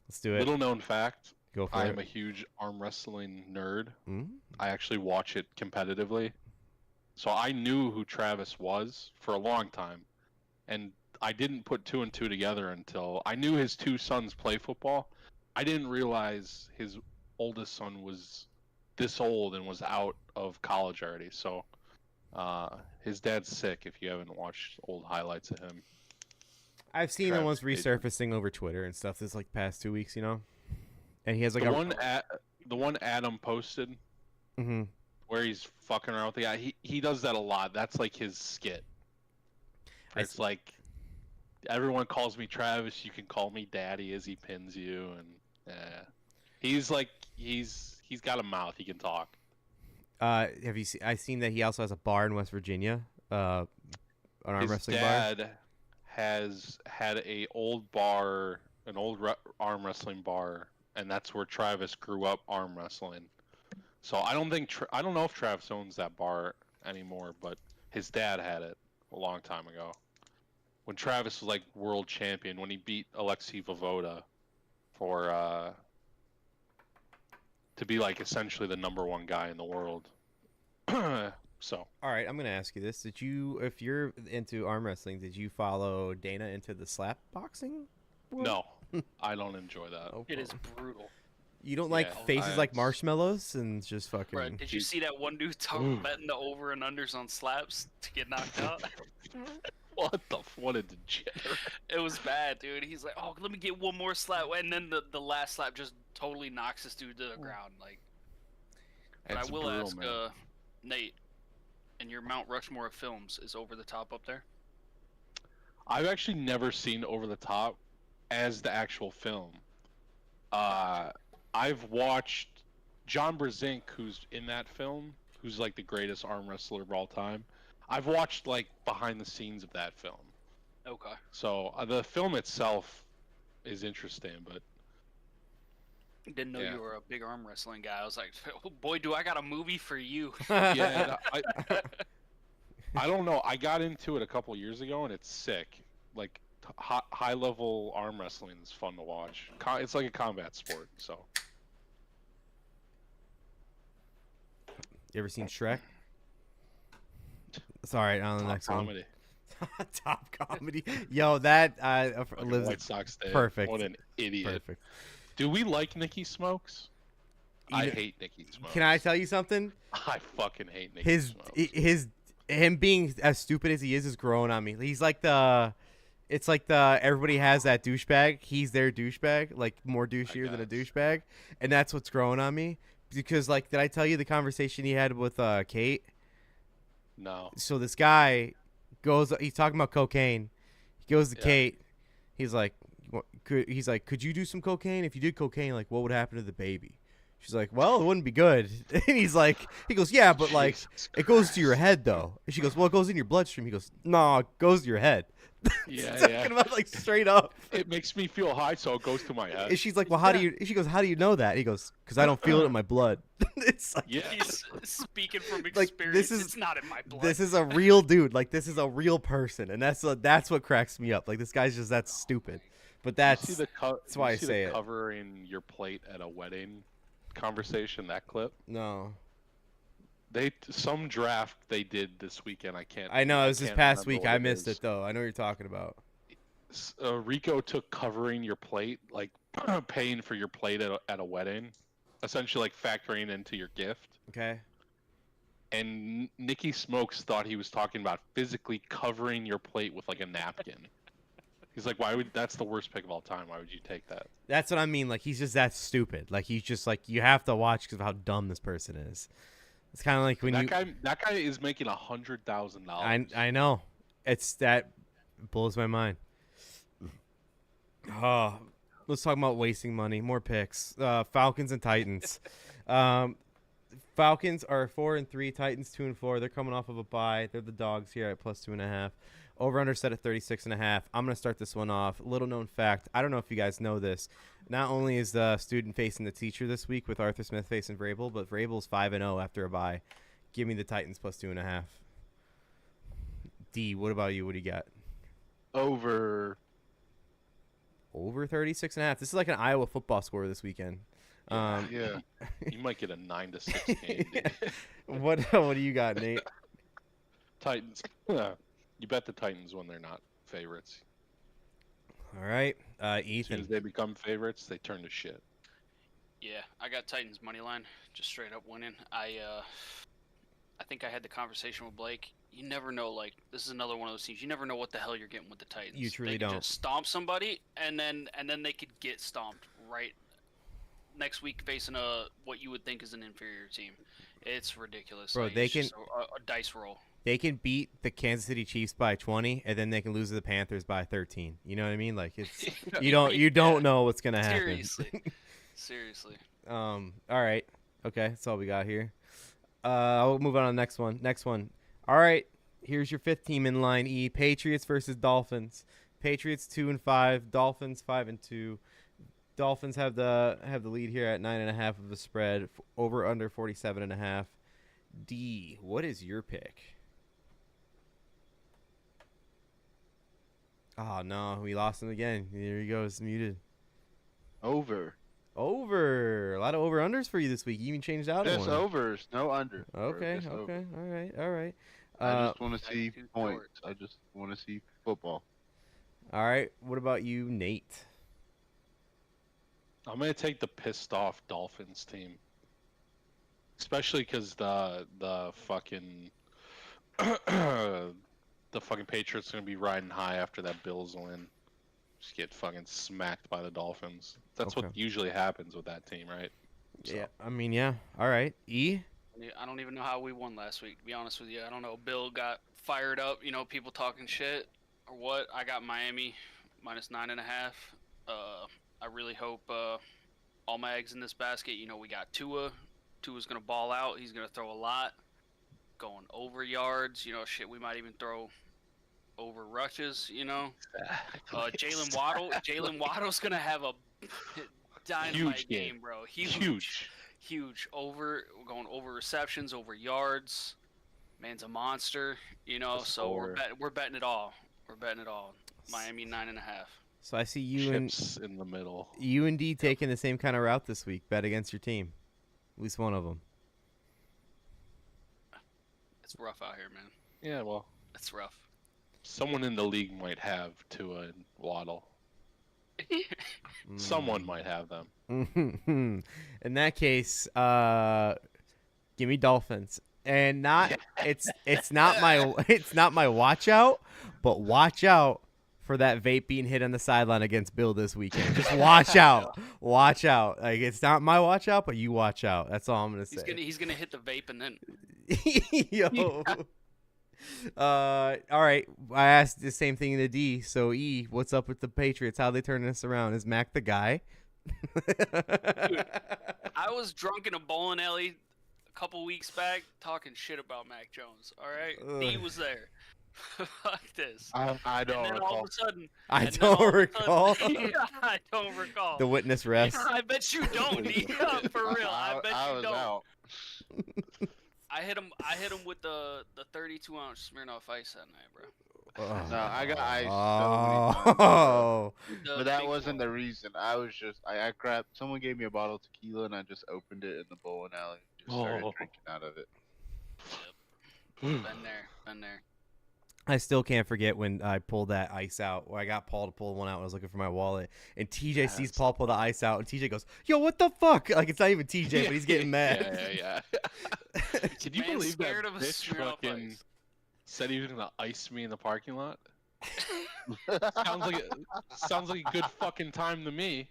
Let's do it. Little known fact. Go for I it. am a huge arm wrestling nerd. Mm-hmm. I actually watch it competitively. So I knew who Travis was for a long time. And I didn't put 2 and 2 together until I knew his 2 sons play football. I didn't realize his oldest son was this old and was out of college already. So his dad's sick if you haven't watched old highlights of him. I've seen the ones resurfacing over Twitter and stuff this like past 2 weeks, And he has like the one Adam posted where he's fucking around with the guy. He does that a lot. That's like his skit. It's like everyone calls me Travis. You can call me Daddy as he pins you, and he's like he's got a mouth. He can talk. Have you seen? I've seen that he also has a bar in West Virginia. An arm wrestling bar. His dad has had an old arm wrestling bar, and that's where Travis grew up arm wrestling. So I don't know if Travis owns that bar anymore, but his dad had it a long time ago. When Travis was like world champion, when he beat Alexei Vovoda for to be like essentially the #1 guy in the world. So. All right, I'm gonna ask you this: if you're into arm wrestling, did you follow Dana into the slap boxing world? No, I don't enjoy that. Oh, It is brutal. You don't like faces like marshmallows and just fucking. Bro, did you see that one dude betting the over and unders on slaps to get knocked out? What a degenerate. It was bad, dude. He's like, oh, let me get one more slap, and then the last slap just totally knocks this dude to the ground. Like, but It's I will brutal, ask man. Nate, in your Mount Rushmore of films, is Over the Top up there? I've actually never seen Over the Top as the actual film. I've watched John Brzenk, who's in that film, who's like the greatest arm wrestler of all time. I've watched like behind the scenes of that film. Okay. So the film itself is interesting, but Didn't know you were a big arm wrestling guy. I was like, oh, boy, do I got a movie for you. yeah, I don't know. I got into it a couple years ago, and it's sick. Like high level arm wrestling is fun to watch. It's like a combat sport. So. You ever seen Shrek? Sorry, on the next comedy. one. Top comedy. Yo, that lives White Sox Day. Perfect. What an idiot. Perfect. Do we like Nikki Smokes? I hate Nikki Smokes. Can I tell you something? I fucking hate Nikki Smokes. Him being as stupid as he is growing on me. He's like everybody has that douchebag. He's their douchebag, like more douchier than a douchebag, and that's what's growing on me. Because like, did I tell you the conversation he had with Kate? No. So this guy he's talking about cocaine. He goes to Kate. He's like, could you do some cocaine? If you did cocaine, like, what would happen to the baby? She's like, well, it wouldn't be good. And he goes, yeah, but like, it goes to your head though. And she goes, well, it goes in your bloodstream. He goes, no, it goes to your head. Talking about like straight up. It makes me feel high, so it goes to my head. And she's like, well, she goes, how do you know that? He goes, because I don't feel it in my blood. It's like, He's speaking from experience. Like, it's not in my blood. This is a real dude. Like, this is a real person, and that's what cracks me up. Like, this guy's just that stupid. But that's why I say it. Covering your plate at a wedding conversation, that clip? No. Some draft they did this weekend. I know, it was this past week. I missed it though. I know what you're talking about. Rico took covering your plate, like paying for your plate at a wedding, essentially like factoring into your gift. Okay. And Nikki Smokes thought he was talking about physically covering your plate with like a napkin. He's like, that's the worst pick of all time. Why would you take that? That's what I mean. Like, he's just that stupid. Like, he's just like, you have to watch because of how dumb this person is. It's kind of like when that guy is making $100,000. I know. That blows my mind. Oh, let's talk about wasting money. More picks. Falcons and Titans. Falcons are 4-3. Titans 2-4. They're coming off of a bye. They're the dogs here at +2.5. Over under set at 36.5. I'm gonna start this one off. Little known fact. I don't know if you guys know this. Not only is the student facing the teacher this week with Arthur Smith facing Vrabel, but Vrabel's 5-0 after a bye. Give me the Titans +2.5. D, what about you? What do you got? Over over 36.5. This is like an Iowa football score this weekend. Yeah. You might get a 9-6 game. Dude. What do you got, Nate? Titans. You bet the Titans when they're not favorites. All right, As soon Ethan. as they become favorites, they turn to shit. Yeah, I got Titans money line, just straight up winning. I think I had the conversation with Blake. You never know. Like, this is another one of those teams. You never know what the hell you're getting with the Titans. You truly they could don't. just stomp somebody, and then they could get stomped right next week facing what you would think is an inferior team. It's ridiculous. Bro, like, they it's can just a dice roll. They can beat the Kansas City Chiefs by 20, and then they can lose to the Panthers by 13. You know what I mean? Like, it's you don't know what's gonna happen. Seriously. All right. Okay, that's all we got here. I'll move on to the next one. Next one. All right. Here's your fifth team in line E. Patriots versus Dolphins. Patriots 2-5. Dolphins 5-2. Dolphins have the lead here at 9.5 of the spread. Over under 47.5. D. What is your pick? Oh no, we lost him again. There he goes, muted. Over. A lot of over unders for you this week. You even changed out Just one. overs, no under. Okay. Just over. All right. I just want to see points. I just want to see football. All right. What about you, Nate? I'm gonna take the pissed off Dolphins team, especially because the fucking the fucking Patriots are gonna be riding high after that Bills win. Just get fucking smacked by the Dolphins. That's Okay. what usually happens with that team, right? So. Yeah. I mean, yeah. All right. E. I don't even know how we won last week, to be honest with you. I don't know. Bill got fired up, people talking shit or what. I got Miami minus 9.5. I really hope all my eggs in this basket. We got Tua. Tua's going to ball out. He's going to throw a lot. Going over yards. Shit, we might even throw over rushes, Jalen Waddle. Jalen Waddle's going to have a dynamite game, bro. Huge. We're going over receptions, over yards. Man's a monster, so we're betting it all. Miami 9.5. So I see you Chips in the middle. You and D taking the same kind of route this week. Bet against your team. At least one of them. It's rough out here, man. Yeah, well, it's rough. Someone in the league might have Tua and Waddle. Someone might have them. In that case, give me Dolphins. And it's not my watch out, but watch out for that vape being hit on the sideline against Bill this weekend. Just watch out. Watch out. Like, it's not my watch out, but you watch out. That's all I'm gonna say. He's gonna hit the vape and then Yo. All right. I asked the same thing to D. So E, what's up with the Patriots? How they turning this around? Is Mac the guy? Dude, I was drunk in a bowling alley a couple weeks back talking shit about Mac Jones. All right, D was there. Fuck this. I don't and then recall. All of a sudden, I don't recall. I don't recall. The witness rests. I bet you don't, D. For real. I bet you was don't. out. I hit him with the 32-ounce Smirnoff Ice that night, bro. No, I got ice so many times. Oh. But that wasn't the reason. I was just I grabbed. Someone gave me a bottle of tequila and I just opened it in the bowling alley. And just started drinking out of it. Yep. Been there. I still can't forget when I pulled that ice out. Or I got Paul to pull one out when I was looking for my wallet. And TJ sees Paul pull the ice out. And TJ goes, "Yo, what the fuck?" Like, it's not even TJ, but he's getting mad. Yeah. Can you believe that bitch fucking said he was going to ice me in the parking lot? Sounds like a good fucking time to me.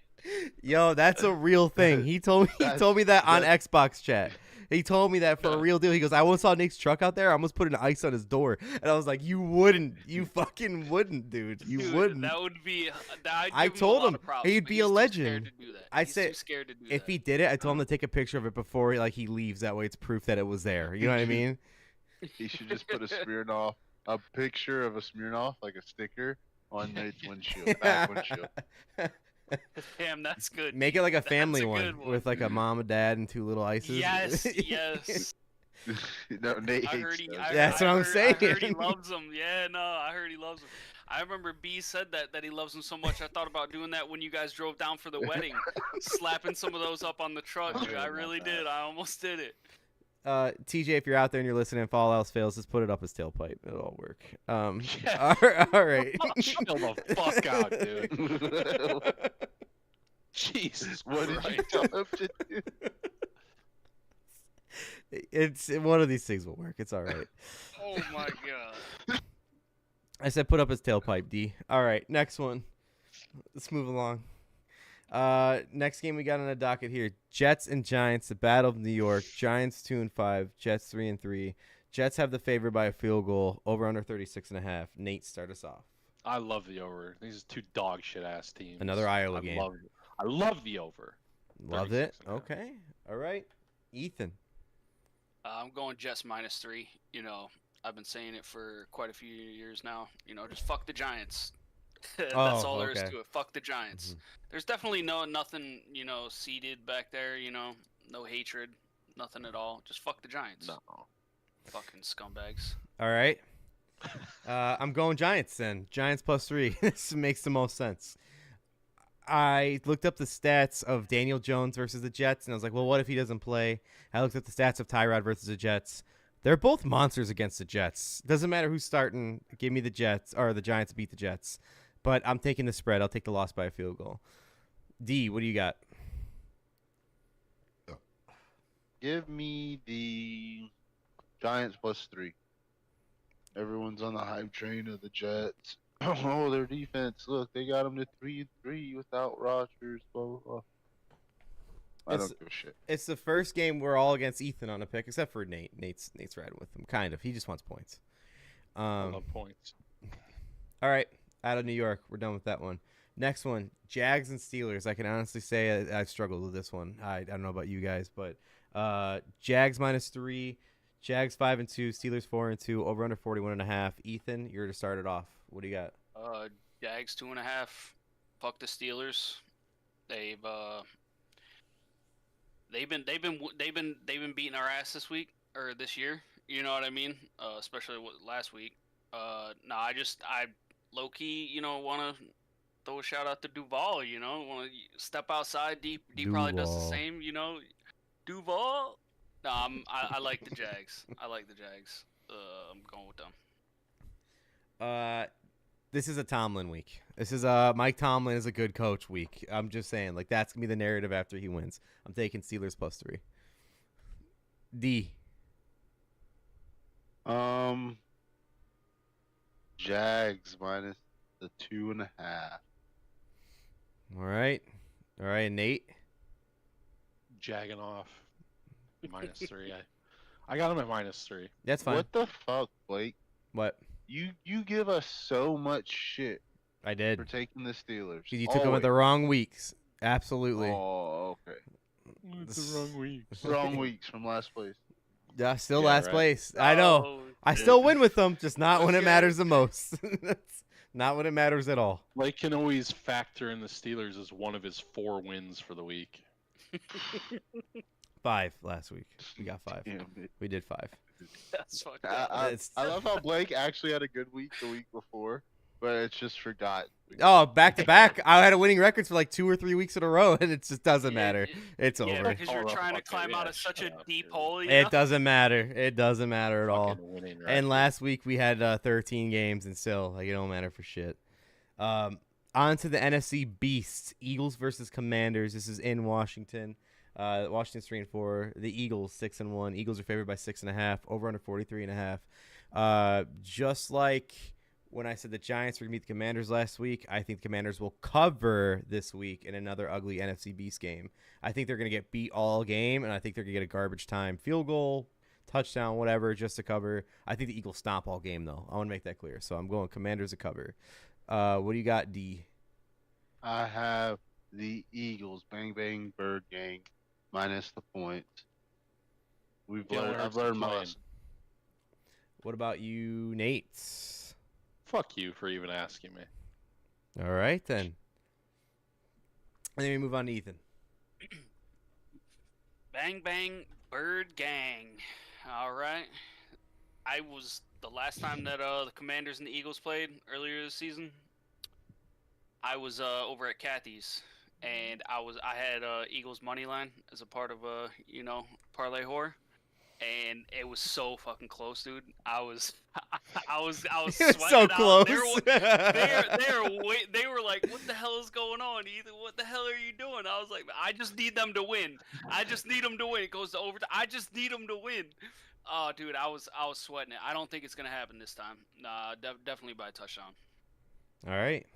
Yo, that's a real thing. He told me that on Xbox chat. He told me that for a real deal. He goes, I once saw Nate's truck out there. I almost put an ice on his door. And I was like, you wouldn't. You fucking wouldn't, dude. You wouldn't. That would be. I told him he'd be a legend. I said, too scared to do if that. he did it, I told him to take a picture of it before he leaves. That way it's proof that it was there. You know what I mean? He should just put a picture of a Smirnoff, like a sticker, on Nate's windshield, back windshield. Damn, that's good. Make it like a That's family a one good one. with like a mom, a dad, and 2 little ices. Yes. No, Nate I heard hates he. those. I That's heard, what I'm I heard he saying. loves them. Yeah, no, I heard he loves them. I remember B said that he loves him so much. I thought about doing that when you guys drove down for the wedding, slapping some of those up on the truck, dude. I really did. I almost did it. TJ, if you're out there and you're listening, if all else fails, just put it up his tailpipe. It'll all work. Yeah. All right. Chill the fuck out, dude. Jesus, What did you tell him to do? It's one of these things will work. It's all right. Oh my god. I said put up his tailpipe, D. All right, next one. Let's move along. Next game we got on the docket here: Jets and Giants, the Battle of New York. Giants 2-5, Jets 3-3. Jets have the favor by a field goal. Over under 36.5. Nate, start us off. I love the over. These are two dog shit ass teams. Another Iowa game. I love the over. Love it. Okay. All right. Ethan. I'm going Jets -3. You know, I've been saying it for quite a few years now. You know, just fuck the Giants. That's all there is to it. Fuck the Giants. Mm-hmm. There's definitely nothing, you know, seeded back there. You know, no hatred, nothing at all. Just fuck the Giants. No. Fucking scumbags. All right. I'm going Giants then. Giants +3. This makes the most sense. I looked up the stats of Daniel Jones versus the Jets, and I was like, well, what if he doesn't play? I looked up the stats of Tyrod versus the Jets. They're both monsters against the Jets. Doesn't matter who's starting. Give me the Jets, or the Giants beat the Jets. But I'm taking the spread. I'll take the loss by a field goal. D, what do you got? Give me the Giants +3. Everyone's on the hype train of the Jets. Oh, their defense. Look, they got them to 3-3 without Rodgers. Blah, blah, blah. I don't give a shit. It's the first game we're all against Ethan on a pick, except for Nate. Nate's riding with him, kind of. He just wants points. I love points. All right, out of New York. We're done with that one. Next one, Jags and Steelers. I can honestly say I've struggled with this one. I don't know about you guys, but Jags -3, Jags 5-2, Steelers 4-2, over under 41.5. Ethan, you're to start it off. What do you got? Jags 2.5. Fuck the Steelers. They've been beating our ass this year. You know what I mean? Especially last week. I low key, you know, want to throw a shout out to Duval. You know, want to step outside. D probably does the same. You know, Duval. No, I like the Jags. I like the Jags. I'm going with them. This is a Tomlin week. This is Mike Tomlin is a good coach week. I'm just saying, like, that's gonna be the narrative after he wins. I'm taking Steelers +3. D. Jags -2.5. All right, Nate. Jagging off. -3. I got him at -3. That's fine. What the fuck, Blake? What? You give us so much shit. I did. For taking the Steelers. You took them at the wrong weeks. Absolutely. Oh, okay. It's the wrong weeks. Wrong weeks from last place. Yeah, still last place. I know. Oh, I still win with them, just not when it matters the most. That's not when it matters at all. Blake can always factor in the Steelers as one of his 4 wins for the week. 5 last week. We got 5. We did 5. That's fucked up. I love how Blake actually had a good week the week before, but it's just forgotten. Oh, back to back. I had a winning records for like 2 or 3 weeks in a row, and it just doesn't matter. It's over. Yeah, because you're trying to climb out of such a deep hole. It doesn't matter. It doesn't matter at all. And last week we had 13 games, and still, like, it don't matter for shit. On to the NFC Beasts. Eagles versus Commanders. This is in Washington. Washington's 3-4. The Eagles 6-1. Eagles are favored by 6.5. Over under 43.5. Just like when I said the Giants were going to meet the Commanders last week, I think the Commanders will cover this week in another ugly NFC Beast game. I think they're going to get beat all game, and I think they're going to get a garbage time field goal, touchdown, whatever, just to cover. I think the Eagles stomp all game, though. I want to make that clear. So I'm going Commanders to cover. What do you got, D? I have the Eagles. Bang, bang, bird gang. Minus the points. I've learned my lesson. What about you, Nate? Fuck you for even asking me. All right, then. And then we move on to Ethan. Bang, bang, bird gang. All right. I was The last time that the Commanders and the Eagles played earlier this season, I was over at Kathy's, and I had Eagles money line as a part of parlay whore, and it was so fucking close, dude. I was It was sweating so it out. close. They were like, "What the hell is going on, Ethan? What the hell are you doing?" I was like, "I just need them to win. I just need them to win." It goes to overtime. I just need them to win. Oh, dude, I was sweating it. I don't think it's gonna happen this time. Nah, definitely by a touchdown. All right.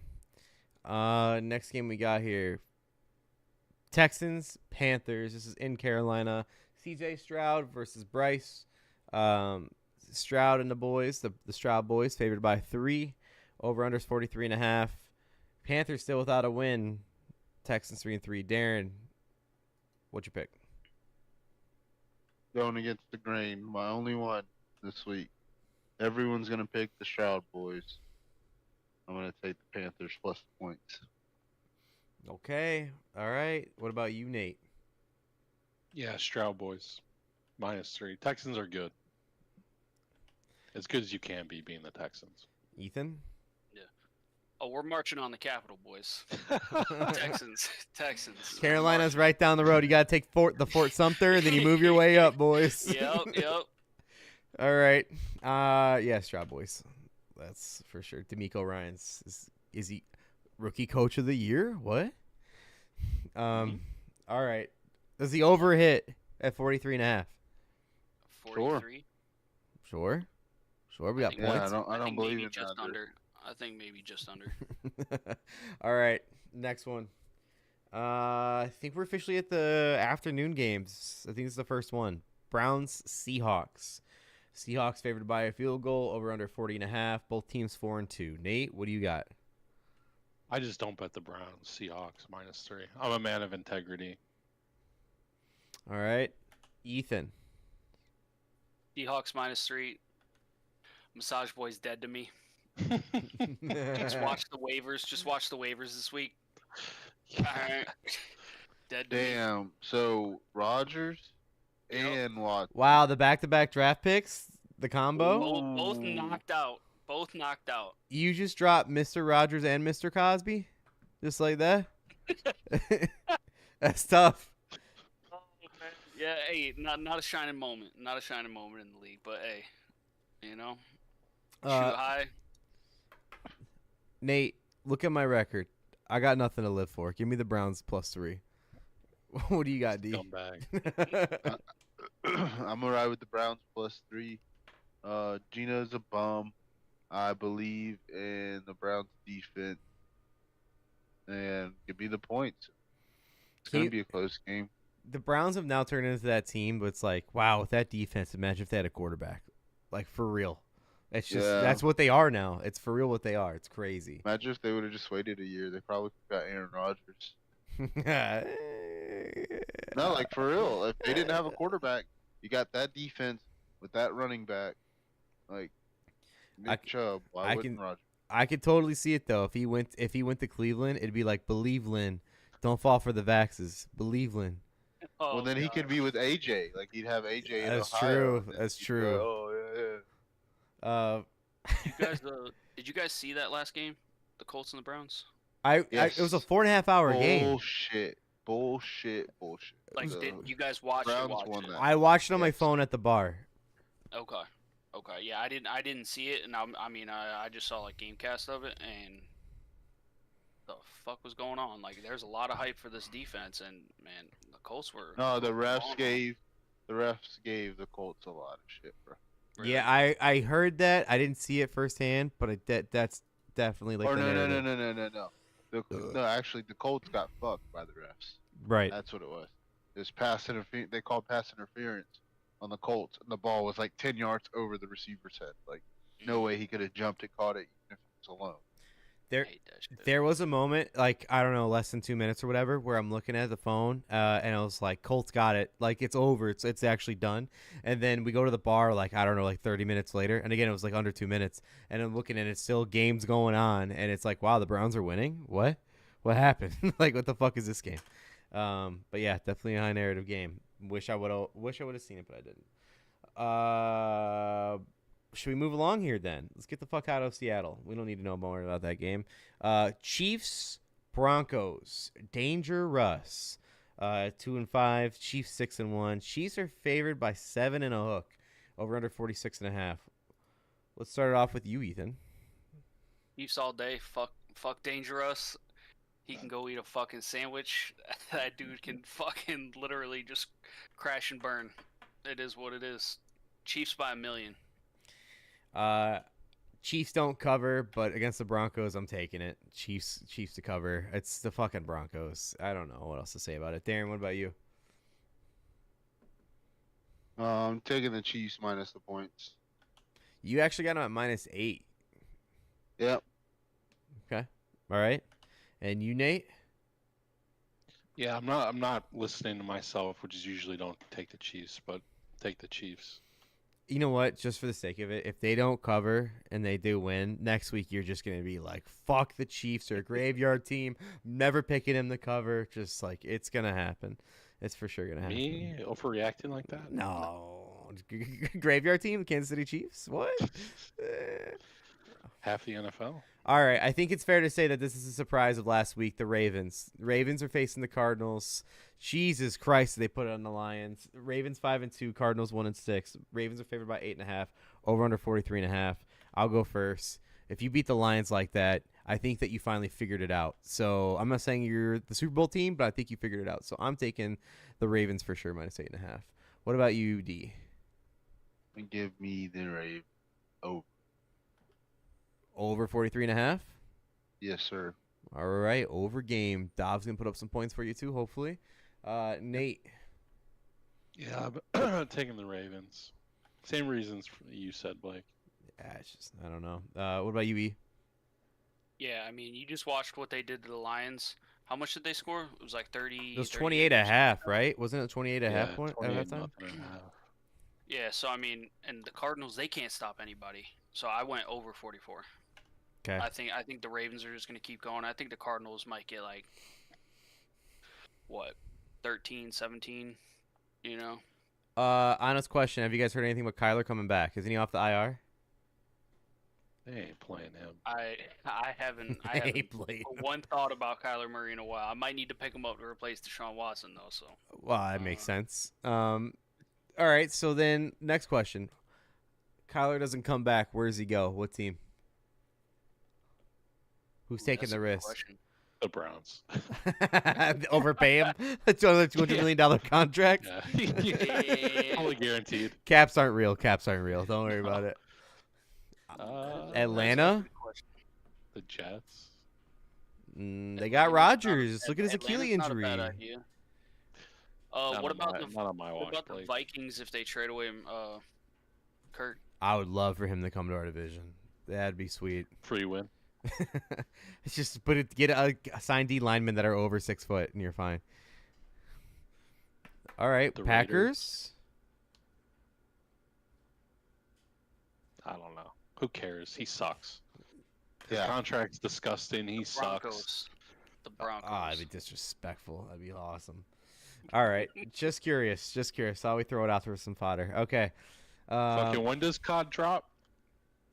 Next game we got here. Texans, Panthers. This is in Carolina. CJ Stroud versus Bryce. Stroud and the boys, the Stroud boys, favored by 3. Over-unders 43.5. Panthers still without a win. Texans 3-3. Darren, what'd you pick? Going against the grain. My only one this week. Everyone's going to pick the Stroud boys. I'm going to take the Panthers plus the points. Okay. All right. What about you, Nate? Yeah, Stroud boys. -3. Texans are good. As good as you can be being the Texans. Ethan? Oh, we're marching on the Capitol, boys. Texans. Carolina's right down the road. You got to take the Fort Sumter, and then you move your way up, boys. Yep. All right. Yeah, Stroud boys. That's for sure. D'Amico Ryans. Is he rookie coach of the year? What? All right. Does the over hit at 43.5? 43. Sure. We got points. I don't believe it. Just under. I think maybe just under. All right. Next one. I think we're officially at the afternoon games. I think it's the first one. Browns, Seahawks. Seahawks favored by a field goal, over under 40.5. Both teams 4-2. Nate, what do you got? I just don't bet the Browns. Seahawks -3. I'm a man of integrity. All right. Ethan. Seahawks -3. Massage Boy's dead to me. Just watch the waivers this week. All right. Dead to me. Damn. So Rodgers and Watson. Wow, the back-to-back draft picks, the combo. Both knocked out. You just dropped Mr. Rogers and Mr. Cosby, just like that. That's tough. Oh, man. Yeah, hey, not a shining moment. Not a shining moment in the league, but hey, shoot high. Nate, look at my record. I got nothing to live for. Give me the Browns +3. What do you got, D? Scumbag. I'm gonna ride with the Browns +3. Gino's a bum. I believe in the Browns defense, and give me the points. It's gonna be a close game. The Browns have now turned into that team, but it's like, wow, with that defense, imagine if they had a quarterback, like for real. It's just that's what they are now. It's for real what they are. It's crazy. Imagine if they would have just waited a year. They probably got Aaron Rodgers. No, like for real. If they didn't have a quarterback, you got that defense with that running back, like Nick Chubb. Why wouldn't Rodgers? I could totally see it though. If he went to Cleveland, it'd be like, believe Lynn, don't fall for the vaxes. Believe Lynn. Oh, well, then he could be with AJ. Like he'd have AJ in That's Ohio. True. That's true. Did you guys see that last game, the Colts and the Browns? It was a 4.5 hour game. Bullshit. Like, did you guys watch it? I watched it on my phone at the bar. Okay. Yeah, I didn't see it, and I just saw like Gamecast of it, and the fuck was going on? Like, there's a lot of hype for this defense, and man, the Colts were. No, the refs gave the Colts a lot of shit, bro. Really? Yeah, I heard that. I didn't see it firsthand, but that's definitely like. No. No, actually, the Colts got fucked by the refs. Right. That's what it was. It was pass interference. They called pass interference on the Colts, and the ball was like 10 yards over the receiver's head. Like, no way he could have jumped and caught it even if it was alone. There was a moment, like, I don't know, less than 2 minutes or whatever, where I'm looking at the phone, and I was like, Colts got it. Like, it's over. It's actually done. And then we go to the bar, like, I don't know, like 30 minutes later. And again, it was like under 2 minutes. And I'm looking, and it's still games going on. And it's like, wow, the Browns are winning? What happened? Like, what the fuck is this game? But yeah, definitely a high narrative game. Wish I would have seen it, but I didn't. should we move along here then? Let's get the fuck out of Seattle. We don't need to know more about that game. Chiefs, Broncos, dangerous. 2-5. Chiefs 6-1. Chiefs are favored by 7 and a hook. Over under 46.5. Let's start it off with you, Ethan. Chiefs all day. Fuck dangerous. He can go eat a fucking sandwich. That dude can fucking literally just crash and burn. It is what it is. Chiefs by 1 million. Chiefs don't cover, but against the Broncos, I'm taking it. Chiefs to cover. It's the fucking Broncos. I don't know what else to say about it. Darren, what about you? I'm taking the Chiefs minus the points. You actually got them at -8. Yep. Okay. All right. And you, Nate? Yeah, I'm not listening to myself, which is usually don't take the Chiefs, but take the Chiefs. You know what? Just for the sake of it, if they don't cover and they do win, next week you're just going to be like, fuck the Chiefs. They're a graveyard team. Never picking them to cover. Just like, it's going to happen. It's for sure going to happen. Me overreacting like that? No. Graveyard team, Kansas City Chiefs? What? Half the NFL. All right. I think it's fair to say that this is a surprise of last week, the Ravens. Ravens are facing the Cardinals. Jesus Christ, they put it on the Lions. Ravens 5-2, Cardinals 1-6. Ravens are favored by 8.5. Over under 43.5. I'll go first. If you beat the Lions like that, I think that you finally figured it out. So I'm not saying you're the Super Bowl team, but I think you figured it out. So I'm taking the Ravens for sure, -8.5. What about you, D? Give me the Ravens. Oh. Over 43.5? Yes, sir. All right, over game. Dobbs going to put up some points for you too, hopefully. Nate. Yeah, I'm taking the Ravens. Same reasons you said, Blake. Yeah, it's just, I don't know. What about you, E? Yeah, I mean, you just watched what they did to the Lions. How much did they score? It was like 30. It was 28.5, right? Wasn't it 28.5 point at 28 halftime? nothing and a half. Yeah, so I mean, and the Cardinals, they can't stop anybody. So I went over 44. Okay. I think the Ravens are just going to keep going. I think the Cardinals might get like, what, 13, 17, you know? Honest question. Have you guys heard anything about Kyler coming back? Isn't he off the IR? They ain't playing him. I haven't played him. one thought about Kyler Murray in a while. I might need to pick him up to replace Deshaun Watson, though. So. Well, that makes sense. All right, so then next question. Kyler doesn't come back. Where does he go? What team? Who's taking the risk? The Browns. Overpay him? That's only a $200 million contract? Yeah. Fully guaranteed. Caps aren't real. Don't worry about it. Atlanta? The Jets. They got Rodgers. Look at his Achilles injury. Not a bad idea. What about the Blake. Vikings if they trade away Kurt? I would love for him to come to our division. That'd be sweet. Free win. It's just get a signed D linemen that are over 6 foot, and you're fine. All right, The Packers. Raiders. I don't know. Who cares? He sucks. His contract's disgusting. He sucks. The Broncos. Oh, that'd be disrespectful. That'd be awesome. All right, just curious. Thought we throw it out for some fodder. Okay. Fucking when does COD drop?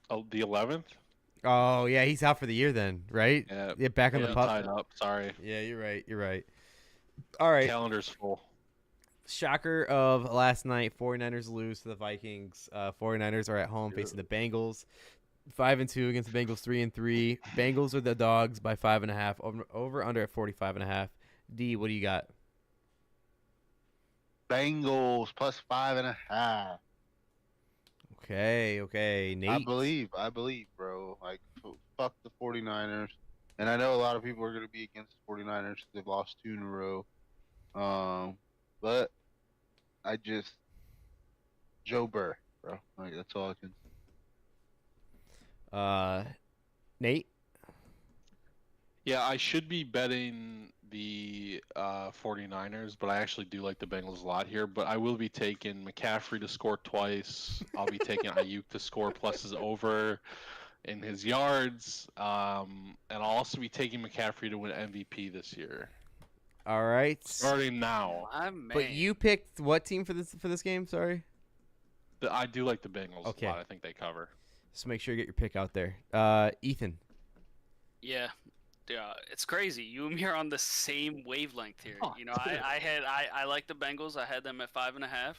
Oh, the 11th. Oh yeah, he's out for the year then, right? Yeah. Back on the pup. Tied up. Sorry. Yeah, you're right. All right. Calendar's full. Shocker of last night, 49ers lose to the Vikings. 49ers are at home facing the Bengals. 5-2 against the Bengals, 3-3. Bengals are the dogs by 5.5. Over under at 45.5. D, what do you got? Bengals plus 5.5. Okay. Nate. I believe, bro. Like, fuck the 49ers. And I know a lot of people are going to be against the 49ers because they've lost 2 in a row. But Joe Burr, bro. Like, that's all I can. Nate. Yeah, I should be betting the 49ers, but I actually do like the Bengals a lot here. But I will be taking McCaffrey to score twice. I'll be taking Ayuk to score plus his over in his yards. And I'll also be taking McCaffrey to win MVP this year. All right. Starting now. But you picked what team for this game? Sorry. I do like the Bengals Okay. a lot. I think they cover. So make sure you get your pick out there. Ethan. Yeah. Yeah, it's crazy. You and me are on the same wavelength here. Oh, You know, I like the Bengals. I had them at 5.5,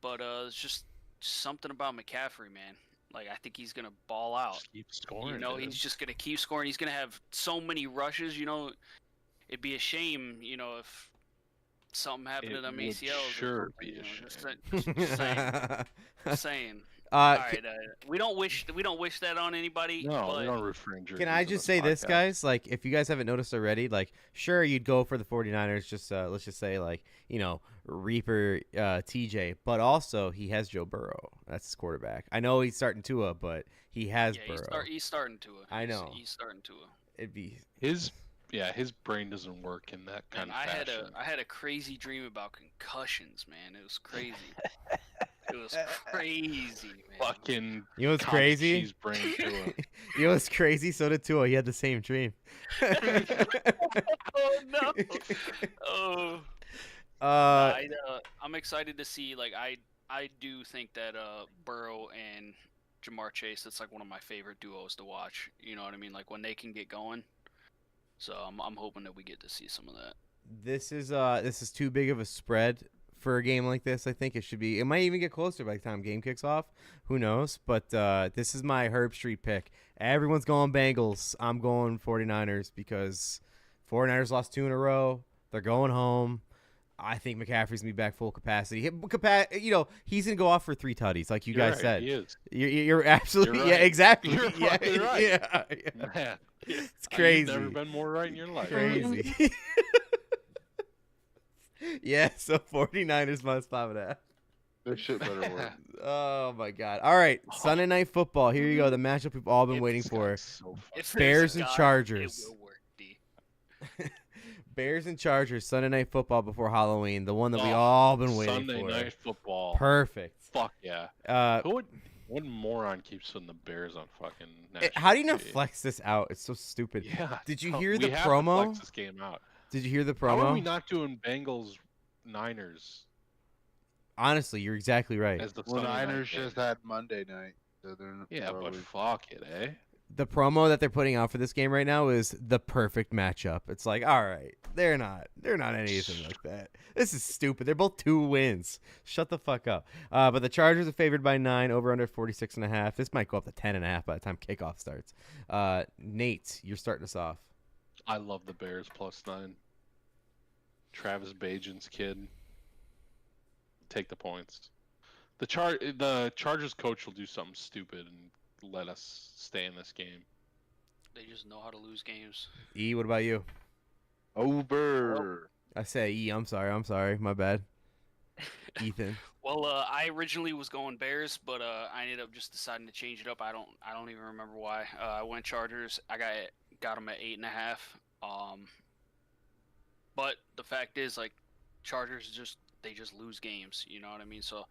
but it's just something about McCaffrey, man. Like, I think he's gonna ball out. Just keep scoring. You know, dude. he's just gonna keep scoring. He's gonna have so many rushes. You know, it'd be a shame, you know, if something happened to them would ACLs. sure or something, be a you know, just saying. Just saying. Uh, All right, we don't wish that on anybody. No, but we don't refer injuries. Can I just say this, guys? Like, if you guys haven't noticed already, like, sure, you'd go for the 49ers, just let's just say, like, you know, Reaper TJ, but also he has Joe Burrow. That's his quarterback. I know he's starting Tua, but he has Burrow. He's starting Tua. I know. He's starting Tua. It'd be his brain doesn't work in that kind of fashion. I had a crazy dream about concussions, man. It was crazy. It was crazy, man. Fucking. You know what's crazy? Cheese brain Tua. You know what's crazy? So did Tua. He had the same dream. Oh no. Oh. I'm excited to see. Like, I do think that Burrow and Jamar Chase, that's like one of my favorite duos to watch. You know what I mean? Like, when they can get going. So I'm hoping that we get to see some of that. This is too big of a spread for a game like this. I think it should be. It might even get closer by the time game kicks off. Who knows? But this is my Herb Street pick. Everyone's going Bengals. I'm going 49ers because 49ers lost 2 in a row. They're going home. I think McCaffrey's gonna be back full capacity. You know, he's gonna go off for 3 tutties, like you guys said. He is. You're absolutely You're right. yeah, exactly. You're yeah, fucking right. Yeah. Man, It's crazy. You've never been more right in your life. Crazy. Yeah, so 49ers minus 5.5. This shit better work. Oh my god. All right, Sunday Night Football. Here you go. The matchup we've all been waiting for. So If Bears there's and God, Chargers. It will work, D. Bears and Chargers, Sunday Night Football before Halloween. The one that we all been waiting Sunday for. Night Football. Perfect. Fuck yeah. What moron keeps putting the Bears on fucking national How do you not TV? flex this out? It's so stupid. Yeah. Did you no, hear we the have to promo? flex this game out. Did you hear the How are we promo? not doing Bengals Niners Honestly, you're exactly right. as the Well, Sunday night Niners game? just had Monday night. So Yeah, but fuck it, eh? The promo that they're putting out for this game right now is the perfect matchup. It's like, all right, they're not anything like that. This is stupid. They're both 2 wins. Shut the fuck up. But the Chargers are favored by 9, over under 46.5. This might go up to 10.5 by the time kickoff starts. Nate, you're starting us off. I love the Bears +9. Travis Bajan's kid. Take the points. The Chargers coach will do something stupid and let us stay in this game. They just know how to lose games. E, what about you? Over. I say E. I'm sorry. My bad. Ethan. Well, I originally was going Bears, but I ended up just deciding to change it up. I don't even remember why. I went Chargers. I got them at 8.5. But the fact is, like, Chargers just lose games. You know what I mean? So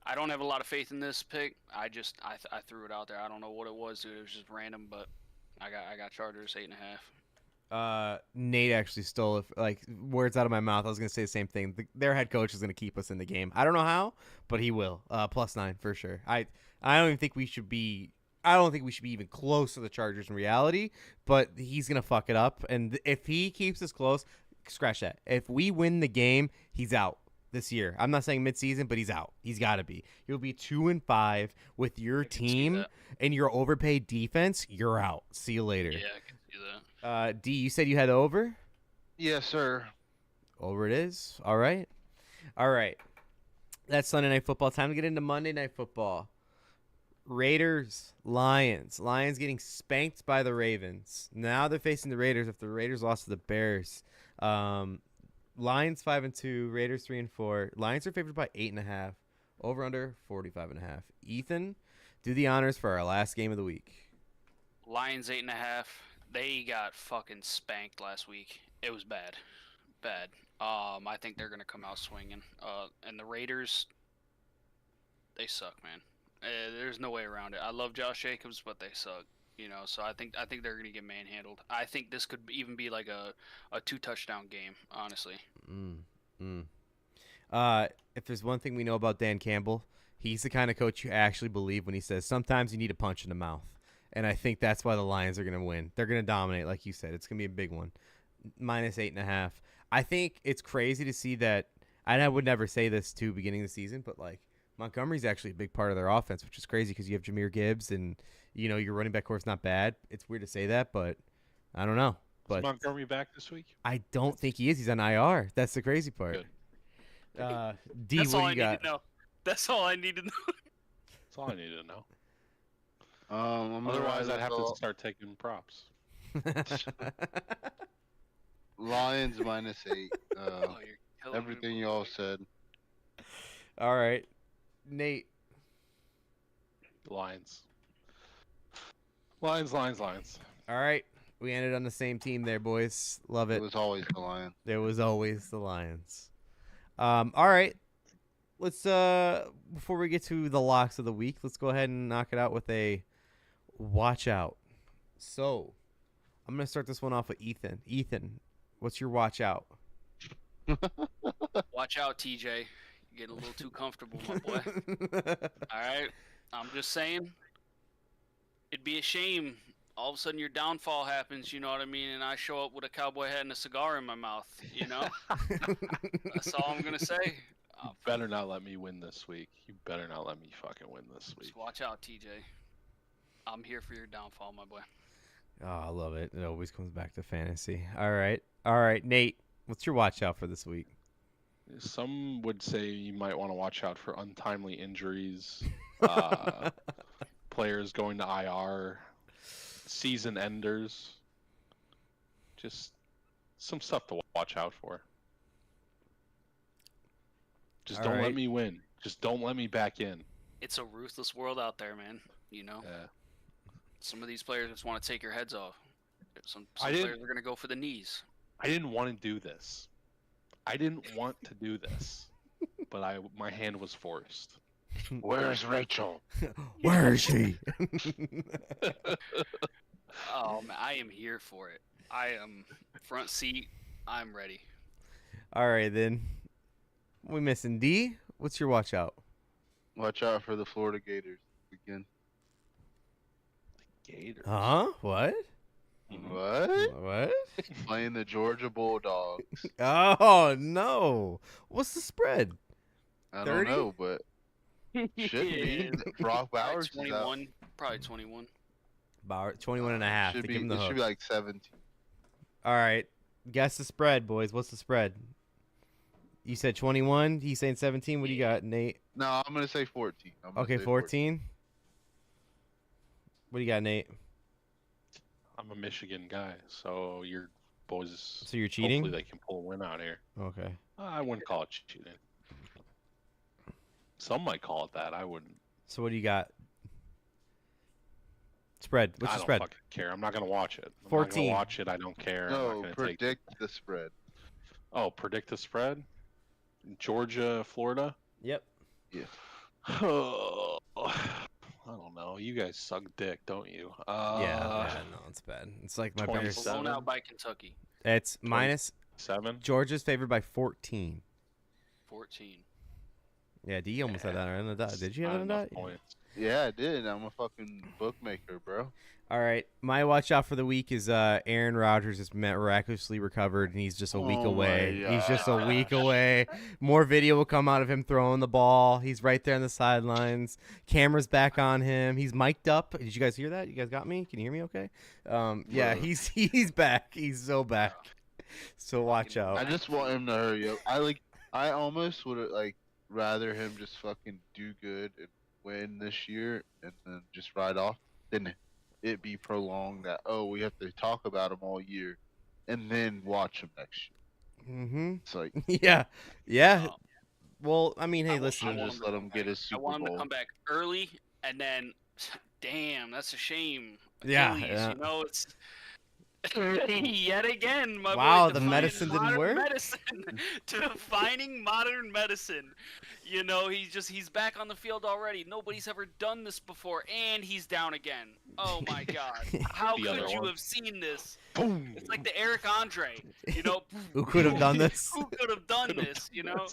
I don't have a lot of faith in this pick. I threw it out there. I don't know what it was, dude. It was just random, but I got Chargers 8.5. Nate actually stole it, like, words out of my mouth. I was gonna say the same thing. Their head coach is gonna keep us in the game. I don't know how, but he will. +9 for sure. I don't even think we should be. I don't think we should be even close to the Chargers in reality. But he's gonna fuck it up, and if he keeps us close, scratch that. If we win the game, he's out this year. I'm not saying midseason, but he's out. He's got to be. You'll be 2-5 with your team and your overpaid defense. You're out. See you later. Yeah, I can see that. D, you said you had over? Yes, sir. Over it is. All right. That's Sunday Night Football. Time to get into Monday Night Football. Raiders, Lions. Lions getting spanked by the Ravens. Now they're facing the Raiders if the Raiders lost to the Bears. Lions 5-2, Raiders 3-4. Lions are favored by 8.5. Over under 45.5. Ethan, do the honors for our last game of the week. Lions 8.5. They got fucking spanked last week. It was bad. I think they're gonna come out swinging. And the Raiders, they suck, man. There's no way around it. I love Josh Jacobs, but they suck. You know, so I think they're gonna get manhandled. I think this could even be like a 2-touchdown game, honestly. If there's one thing we know about Dan Campbell, He's the kind of coach you actually believe when he says sometimes you need a punch in the mouth. And I think that's why the Lions are going to win. They're going to dominate, like you said. It's going to be a big one. -8.5. I think it's crazy to see that. And I would never say this to beginning of the season, but like Montgomery's actually a big part of their offense, which is crazy because you have Jahmyr Gibbs and your running back core's not bad. It's weird to say that, but I don't know. But is Montgomery back this week? I don't think he is. He's on IR. That's the crazy part. Good. D, That's what all do I you need got? to know. That's all I need to know. That's all I need to know. Otherwise, I'd have to start taking props. Lions -8. Oh, you're killing Everything me. y'all said. All right, Nate. Lions. Lions. All right, we ended on the same team there, boys. Love it. It was always the Lions. There was always the Lions. All right. Let's before we get to the locks of the week, let's go ahead and knock it out with a watch out. So, I'm going to start this one off with Ethan. Ethan, what's your watch out? Watch out, TJ. You're getting a little too comfortable, my boy. All right? I'm just saying, it'd be a shame. All of a sudden your downfall happens, you know what I mean? And I show up with a cowboy hat and a cigar in my mouth, you know? That's all I'm going to say. You better not let me win this week. You better not let me fucking win this week. Just watch out, TJ. I'm here for your downfall, my boy. Oh, I love it. It always comes back to fantasy. All right, Nate, what's your watch out for this week? Some would say you might want to watch out for untimely injuries, players going to IR, season enders. Just some stuff to watch out for. Just don't let me win. Just don't let me back in. It's a ruthless world out there, man. You know? Yeah. Some of these players just want to take your heads off. Some I players are going to go for the knees. I didn't want to do this. I didn't want to do this. But my hand was forced. Where's Rachel? Where is she? Oh, man, I am here for it. I am front seat. I'm ready. All right, then. We missing D. What's your watch out? Watch out for the Florida Gators again. Gators. Huh? What? What? What? Playing the Georgia Bulldogs. Oh no! What's the spread? I 30? don't know, but should be. Brock Probably Bowers is out. 21. Probably 21. About 21 and a half. Should to be, give him the it should hook. be like 17. All right. Guess the spread, boys. What's the spread? You said 21. He's saying 17. What do you got, Nate? No, I'm gonna say 14. Okay, 14. What do you got, Nate? I'm a Michigan guy, so your boys. So you're cheating? Hopefully they can pull a win out here. Okay. I wouldn't call it cheating. Some might call it that. I wouldn't. So what do you got? Spread. What's I your don't spread? fucking care. I'm not gonna watch it. I'm not 14. gonna watch it. I don't care. I'm not No, gonna predict the spread. Oh, predict the spread. Georgia, Florida. Yep. Oh, I don't know. You guys suck dick, don't you? Yeah, no, it's bad. It's like my Bears. 27. Blown out by Kentucky. It's minus. 7. Georgia's favored by 14. 14. Yeah, D almost had that on the dot. Did you have it on the Not enough dot? points. Yeah, I did. I'm a fucking bookmaker, bro. All right. My watch out for the week is Aaron Rodgers is miraculously recovered, and he's just a week Oh away. my He's just a week away. More video will come out of him throwing the ball. He's right there on the sidelines. Camera's back on him. He's mic'd up. Did you guys hear that? You guys got me? Can you hear me okay? Yeah, he's back. He's so back. So watch out. I just want him to hurry up. I almost would rather him just fucking do good and win this year and then just ride off than it be prolonged that we have to talk about him all year and then watch him next year. Mm-hmm. It's like Yeah. Well, I mean, hey, listen. just let him get his Super I want him Bowl. to come back early, and then, damn, that's a shame. Yeah, Achilles, yeah. You know, it's yet again, my Wow, boy, the defining medicine didn't modern work? Medicine, defining modern medicine. You know, he's back on the field already. Nobody's ever done this before, and he's down again. Oh my God! How The other could you one. have seen this? Boom. It's like the Eric Andre. You know, Who could have done this? who could have done this? You know.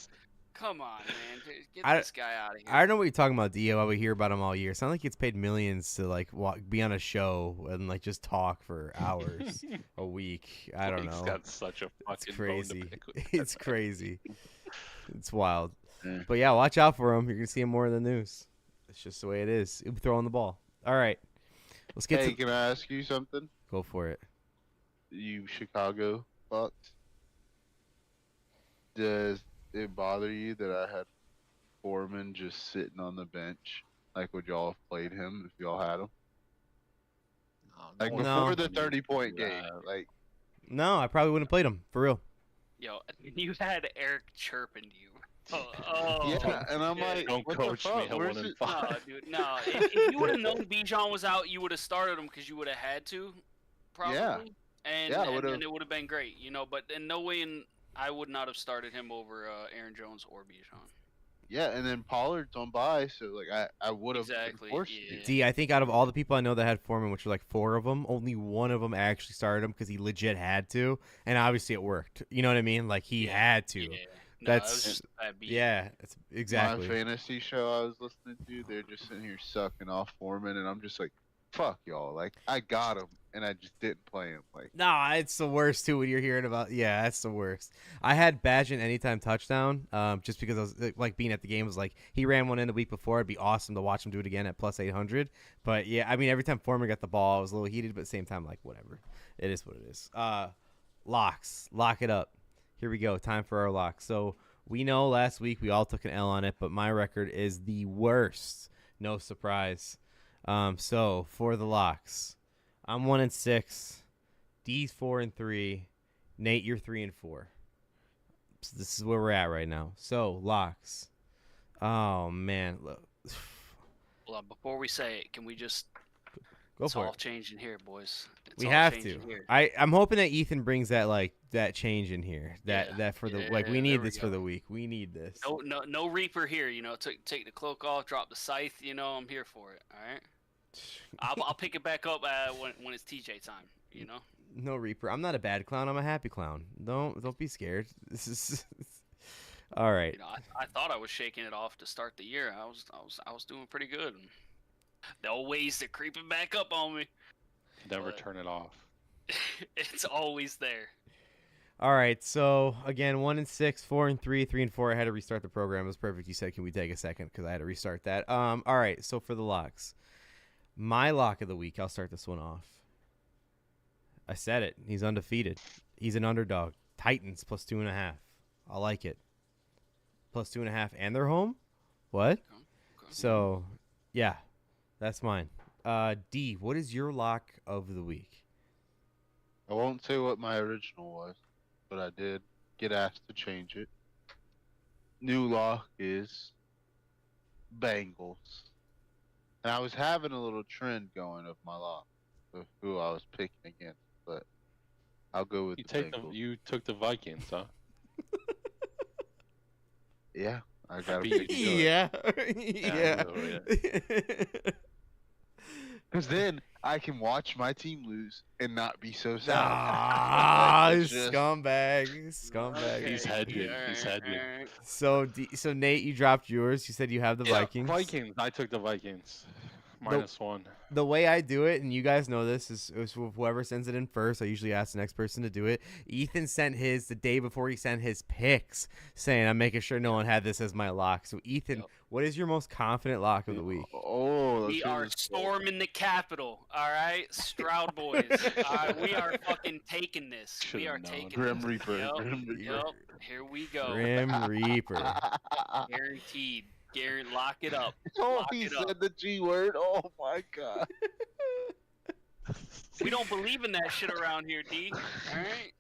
Come on, man. Get I- this guy out of here. I don't know what you're talking about, Dio. We hear about him all year. It's not like he gets paid millions to like be on a show and like just talk for hours a week. I don't He's know. got such a It's fucking bone to crazy. pick with. It's crazy. It's wild. Yeah. But yeah, watch out for him. You're gonna see him more in the news. It's just the way it is. He'll be throwing the ball. All right, let's get Hey, to. can I ask you something? Go for it. You Chicago Bucks. Does it bother you that I had Foreman just sitting on the bench? Like, would y'all have played him if y'all had him? Like, No. before the 30-point game. Like, No, I probably wouldn't have played him for real. Yo, you had Eric chirping you. Oh, yeah, and I'm like, Don't what coach the me. fuck? I Where's won in it? 5. No, dude, no. If you would have known Bijan was out, you would have started him because you would have had to, probably. Yeah. And, Yeah, I and, would've- and it would have been great, But in no way, I would not have started him over Aaron Jones or Bijan. Yeah, and then Pollard's on bye, so like I would have Exactly, forced yeah. you. D, I think out of all the people I know that had Foreman, which were like 4 of them, only one of them actually started him because he legit had to, and obviously it worked. You know what I mean? Like he had to. Yeah. No, That's- it was just a bad beat. Yeah, it's exactly. My fantasy show I was listening to, they're just sitting here sucking off Foreman, and I'm just like, fuck y'all. Like, I got him, and I just didn't play him. Like, No, it's the worst too when you're hearing about. Yeah, that's the worst. I had Badge in anytime touchdown, just because I was like being at the game was like he ran one in the week before. It'd be awesome to watch him do it again at plus 800. But yeah, I mean every time Foreman got the ball, I was a little heated, but at the same time like whatever. It is what it is. Locks, lock it up. Here we go. Time for our locks. So we know last week we all took an L on it, but my record is the worst. No surprise. So for the locks. I'm 1-6. D's 4-3. Nate, you're 3-4. So this is where we're at right now. So locks. Oh man, look. Hold on, before we say it, can we just? Go It's for all it. changing here, boys. It's We all have to. changing here. I'm hoping that Ethan brings that change in here. Yeah, That for the yeah, we there need we this for go. the week. We need this. No Reaper here. Take the cloak off, drop the scythe. I'm here for it. All right. I'll pick it back up when it's TJ time. No Reaper. I'm not a bad clown. I'm a happy clown. Don't be scared. This is all right. I thought I was shaking it off to start the year. I was doing pretty good. The old ways they're creeping back up on me. Never But- turn it off. It's always there. All right. So again, 1-6, 4-3, 3-4. I had to restart the program. It was perfect. You said, "Can we take a second?" Because I had to restart that. All right. So for the locks, my lock of the week. I'll start this one off. I said it. He's undefeated. He's an underdog. Titans plus 2.5. I like it. Plus 2.5, and they're home. What? Okay. So, yeah, that's mine. D, what is your lock of the week? I won't say what my original was, but I did get asked to change it. New lock is Bengals. And I was having a little trend going of my lock of who I was picking against, but I'll go with You the take Bengals. you took the Vikings, huh? Yeah, I got to beat pick you. Yeah. Yeah, Because then I can watch my team lose and not be so sad. Ah, It's just- scumbag. He's hedging. He's hedging. Alright. So Nate, you dropped yours. You said you have the Yeah, Vikings. Vikings. I took the Vikings. -1. The way I do it, and you guys know this, is whoever sends it in first. I usually ask the next person to do it. Ethan sent his the day before he sent his picks, saying, "I'm making sure no one had this as my lock." So Ethan, Yep. what is your most confident lock of the week? Oh, We are storming the Capitol, all right, Stroud boys. We are fucking taking this. We are Should've known. taking Grim this. Reaper. Yep, Grim Reaper. yep. Here we go. Grim Reaper. Guaranteed. Lock it up. Oh, Lock he it up. said the G word. Oh my god. We don't believe in that shit around here, D. All right.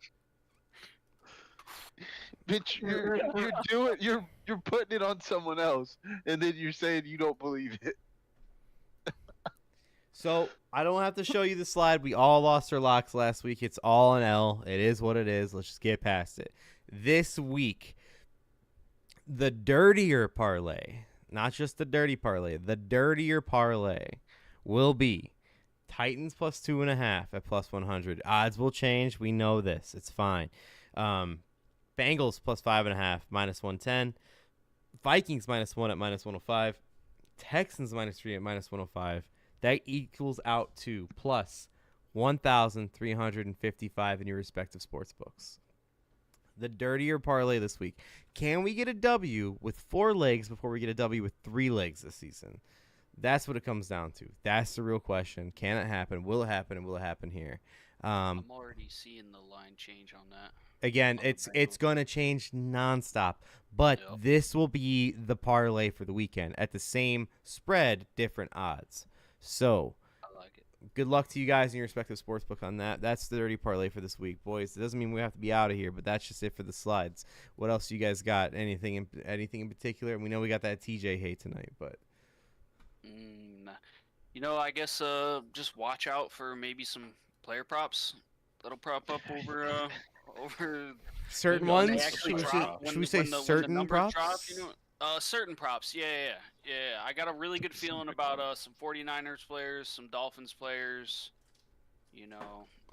Bitch, you're putting it on someone else, and then you're saying you don't believe it. So I don't have to show you the slide. We all lost our locks last week. It's all an L. It is what it is. Let's just get past it. This week, the dirtier parlay, not just the dirty parlay, the dirtier parlay will be Titans plus 2.5 at plus 100. Odds will change. We know this. It's fine. Bengals plus 5.5 minus 110. Vikings -1 at -105. Texans -3 at -105. That equals out to plus 1,355 in your respective sports books. The dirtier parlay this week. Can we get a W with 4 legs before we get a W with 3 legs this season? That's what it comes down to. That's the real question. Can it happen? Will it happen? And will it happen here? I'm already seeing the line change on that. Again, it's going to change nonstop. But this will be the parlay for the weekend at the same spread, different odds. So I like it. Good luck to you guys in your respective sportsbook on that. That's the dirty parlay for this week, boys. It doesn't mean we have to be out of here, but that's just it for the slides. What else you guys got? Anything in particular? We know we got that TJ hate tonight, but I guess just watch out for maybe some player props that'll prop up over certain ones. Should we say certain props? Drop, certain props. Yeah. I got a really good feeling about some 49ers players, some Dolphins players.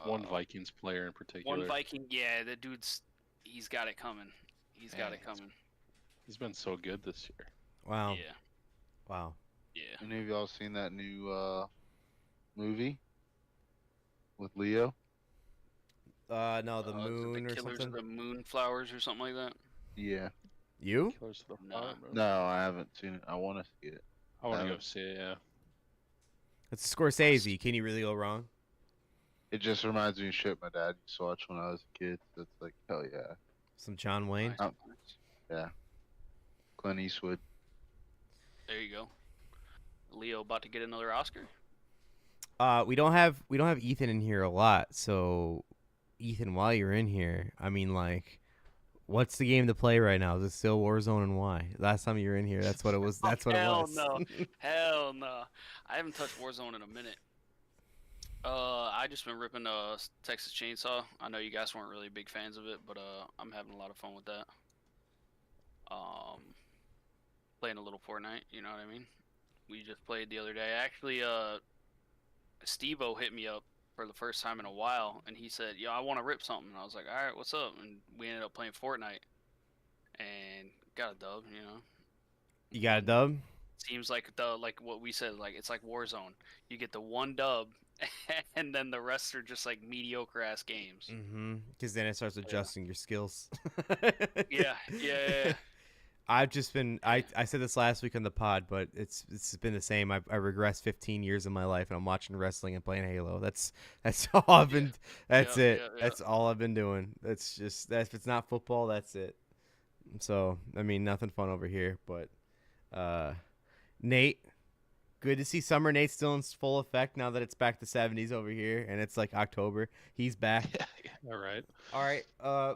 One Vikings player in particular. One Viking. Yeah, the dude's he's got it coming. He's been so good this year. Wow. Yeah. Wow. Yeah. Any of y'all seen that new movie with Leo? No, the moon the or Killers something. of the Moonflowers or something like that. Yeah. You? No, I haven't seen it. I want to see it. I want to go see it. Yeah. It's Scorsese. Can you really go wrong? It just reminds me of shit my dad used to watch when I was a kid. So it's like, hell yeah. Some John Wayne. Nice. Yeah. Clint Eastwood. There you go. Leo about to get another Oscar. We don't have Ethan in here a lot, so Ethan, while you're in here, I mean, like, what's the game to play right now? Is it still Warzone and why? Last time you were in here, that's what it was. That's what it was. Hell no. Hell no. I haven't touched Warzone in a minute. I just been ripping Texas Chainsaw. I know you guys weren't really big fans of it, but I'm having a lot of fun with that. Playing a little Fortnite, you know what I mean? We just played the other day. Actually, Steve-O hit me up for the first time in a while, and he said, "Yo, I want to rip something." And I was like, "All right, what's up?" And we ended up playing Fortnite, and got a dub. You got a dub? Seems like like what we said, like it's like Warzone. You get the one dub, and then the rest are just like mediocre ass games. Mm-hmm. Because then it starts adjusting your skills. Yeah. I've just been I said this last week on the pod, but it's been the same. I regressed 15 years of my life, and I'm watching wrestling and playing Halo. That's all I've been. That's it. Yeah. That's all I've been doing. That's just if it's not football, that's it. So I mean, nothing fun over here. But Nate, good to see Summer Nate still in full effect now that it's back to 70s over here, and it's like October. He's back. All right. All right.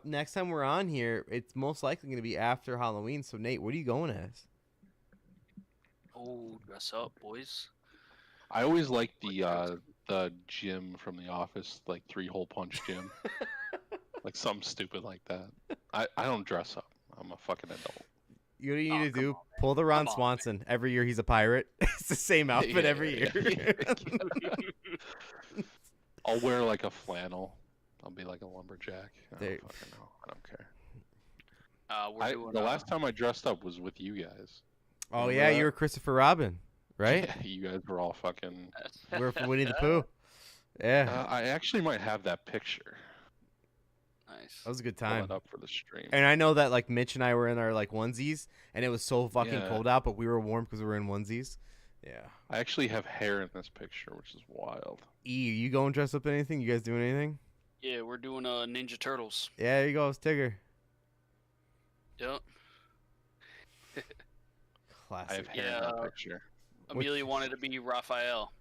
Next time we're on here, it's most likely going to be after Halloween. So, Nate, what are you going as? Oh, dress up, boys. I always like the gym from The Office, like 3-hole punch gym. Like something stupid like that. I don't dress up. I'm a fucking adult. You know what you need to do? Pull the Ron Swanson. Every year he's a pirate. It's the same outfit every year. I'll wear like a flannel. I'll be like a lumberjack. I don't fucking know. I don't care. The last time I dressed up was with you guys. Oh, yeah, you were Christopher Robin, right? Yeah, you guys were all fucking... We were from Winnie the Pooh. Yeah. I actually might have that picture. Nice. That was a good time. Pull it up for the stream. And I know that like Mitch and I were in our like onesies, and it was so fucking cold out, but we were warm because we were in onesies. Yeah. I actually have hair in this picture, which is wild. You going dress up anything? You guys doing anything? Yeah, we're doing Ninja Turtles. Yeah, there you go. It's Tigger. Yep. Classic. I have hair in that picture. Amelia wanted to be Raphael.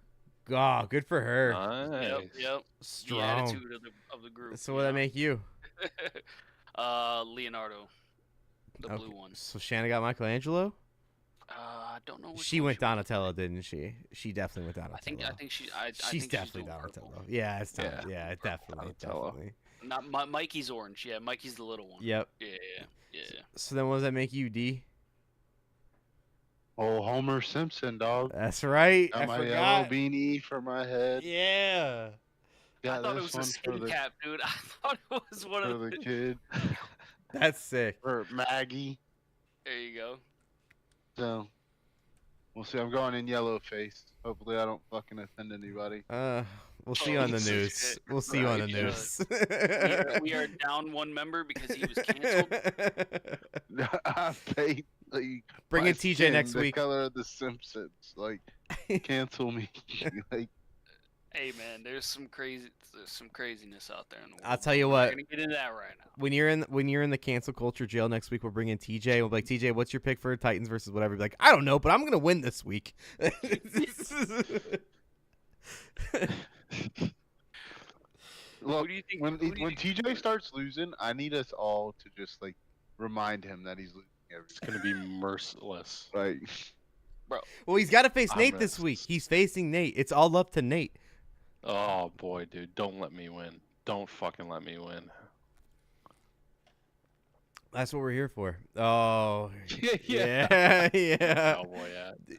God, good for her. Nice. Yep. Strong. The attitude of the group. So what that make you? Leonardo, the blue one. So Shanna got Michelangelo? I don't know. She went Donatello, didn't she? She definitely went Donatello. I think she. She's definitely Donatello. Yeah, it's Donatello. Yeah, definitely. Not Mikey's orange. Yeah, Mikey's the little one. Yep. Yeah. So then, what does that make you, D? Oh, Homer Simpson, dog. That's right. Got I my forgot. yellow beanie for my head. Yeah. Got I thought it this was a one skin for the, cap, dude. I thought it was one for of the kid. That's sick. For Maggie. There you go. So we'll see. I'm going in yellow face. Hopefully, I don't fucking offend anybody. We'll see you on the Jesus news. shit. We'll see you on the Right, news. we are down one member because he was canceled. I paid Bring my in TJ skin next the week. color of the Simpsons. Like, cancel me. Like, Hey man, there's some craziness out there in the world. I'll tell you We're what. not gonna get into that right now. When you're in the cancel culture jail next week, we'll bring in TJ. We'll be like, TJ, what's your pick for Titans versus whatever? He'll be like, I don't know, but I'm gonna win this week. look, do you think? when who do you when think- TJ starts losing, I need us all to just like remind him that he's losing It's every. gonna be merciless. Like, Well, he's got to face I'm Nate gonna- this week. He's facing Nate. It's all up to Nate. Oh boy, dude, don't let me win. Don't fucking let me win. That's what we're here for. Oh, Yeah. yeah. Cowboy hat. Yeah.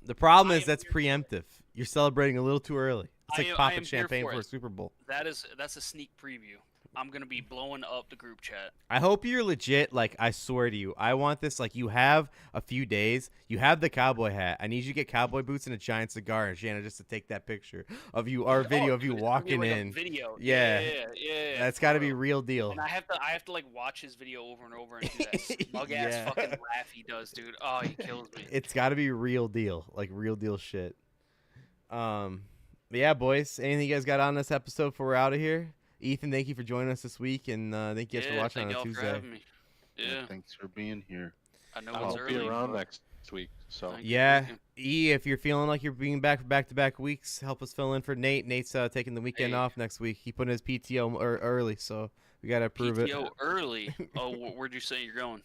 The problem I is am that's here for it. preemptive. You're celebrating a little too early. It's like I am popping here champagne for for a it. Super Bowl. That's a sneak preview. I'm gonna be blowing up the group chat. I hope you're legit. Like, I swear to you, I want this. Like, you have a few days. You have the cowboy hat. I need you to get cowboy boots and a giant cigar, and Shanna just to take that picture of you, or video of you Dude, it's gonna be walking like a in. video. Yeah. Yeah. That's got to be bro. real deal. And I have to like watch his video over and over and do that smug ass Yeah. fucking laugh he does, dude. Oh, he kills me. It's got to be real deal, like real deal shit. But yeah, boys. Anything you guys got on this episode before we're out of here? Ethan, thank you for joining us this week, and thank you guys for watching thank on a y'all for Tuesday. having me. Yeah, thanks for being here. I know I it's won't be early. around but next week, so Thank you. Yeah, E, if you're feeling like you're being back for back-to-back weeks, help us fill in for Nate. Nate's taking the weekend Hey. off next week. He put in his PTO early, so we gotta approve it. PTO early. Oh, where'd you say you're going?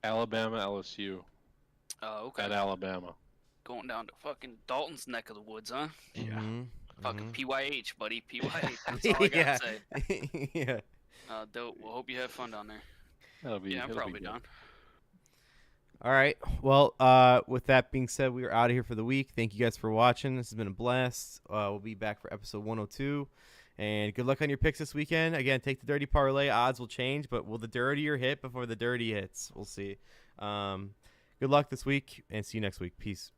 Alabama, LSU Oh, okay. at Alabama. Going down to fucking Dalton's neck of the woods, huh? Mhm, Fucking mhm. PYH, buddy. PYH. That's all I gotta Yeah. say. Yeah. Dope. Well, hope you have fun down there. That'll be. Yeah, I'm it'll be probably good. down. All right. Well, with that being said, we are out of here for the week. Thank you guys for watching. This has been a blast. We'll be back for episode 102. And good luck on your picks this weekend. Again, take the Dirty Parlay. Odds will change, but will the dirtier hit before the dirty hits? We'll see. Good luck this week, and see you next week. Peace.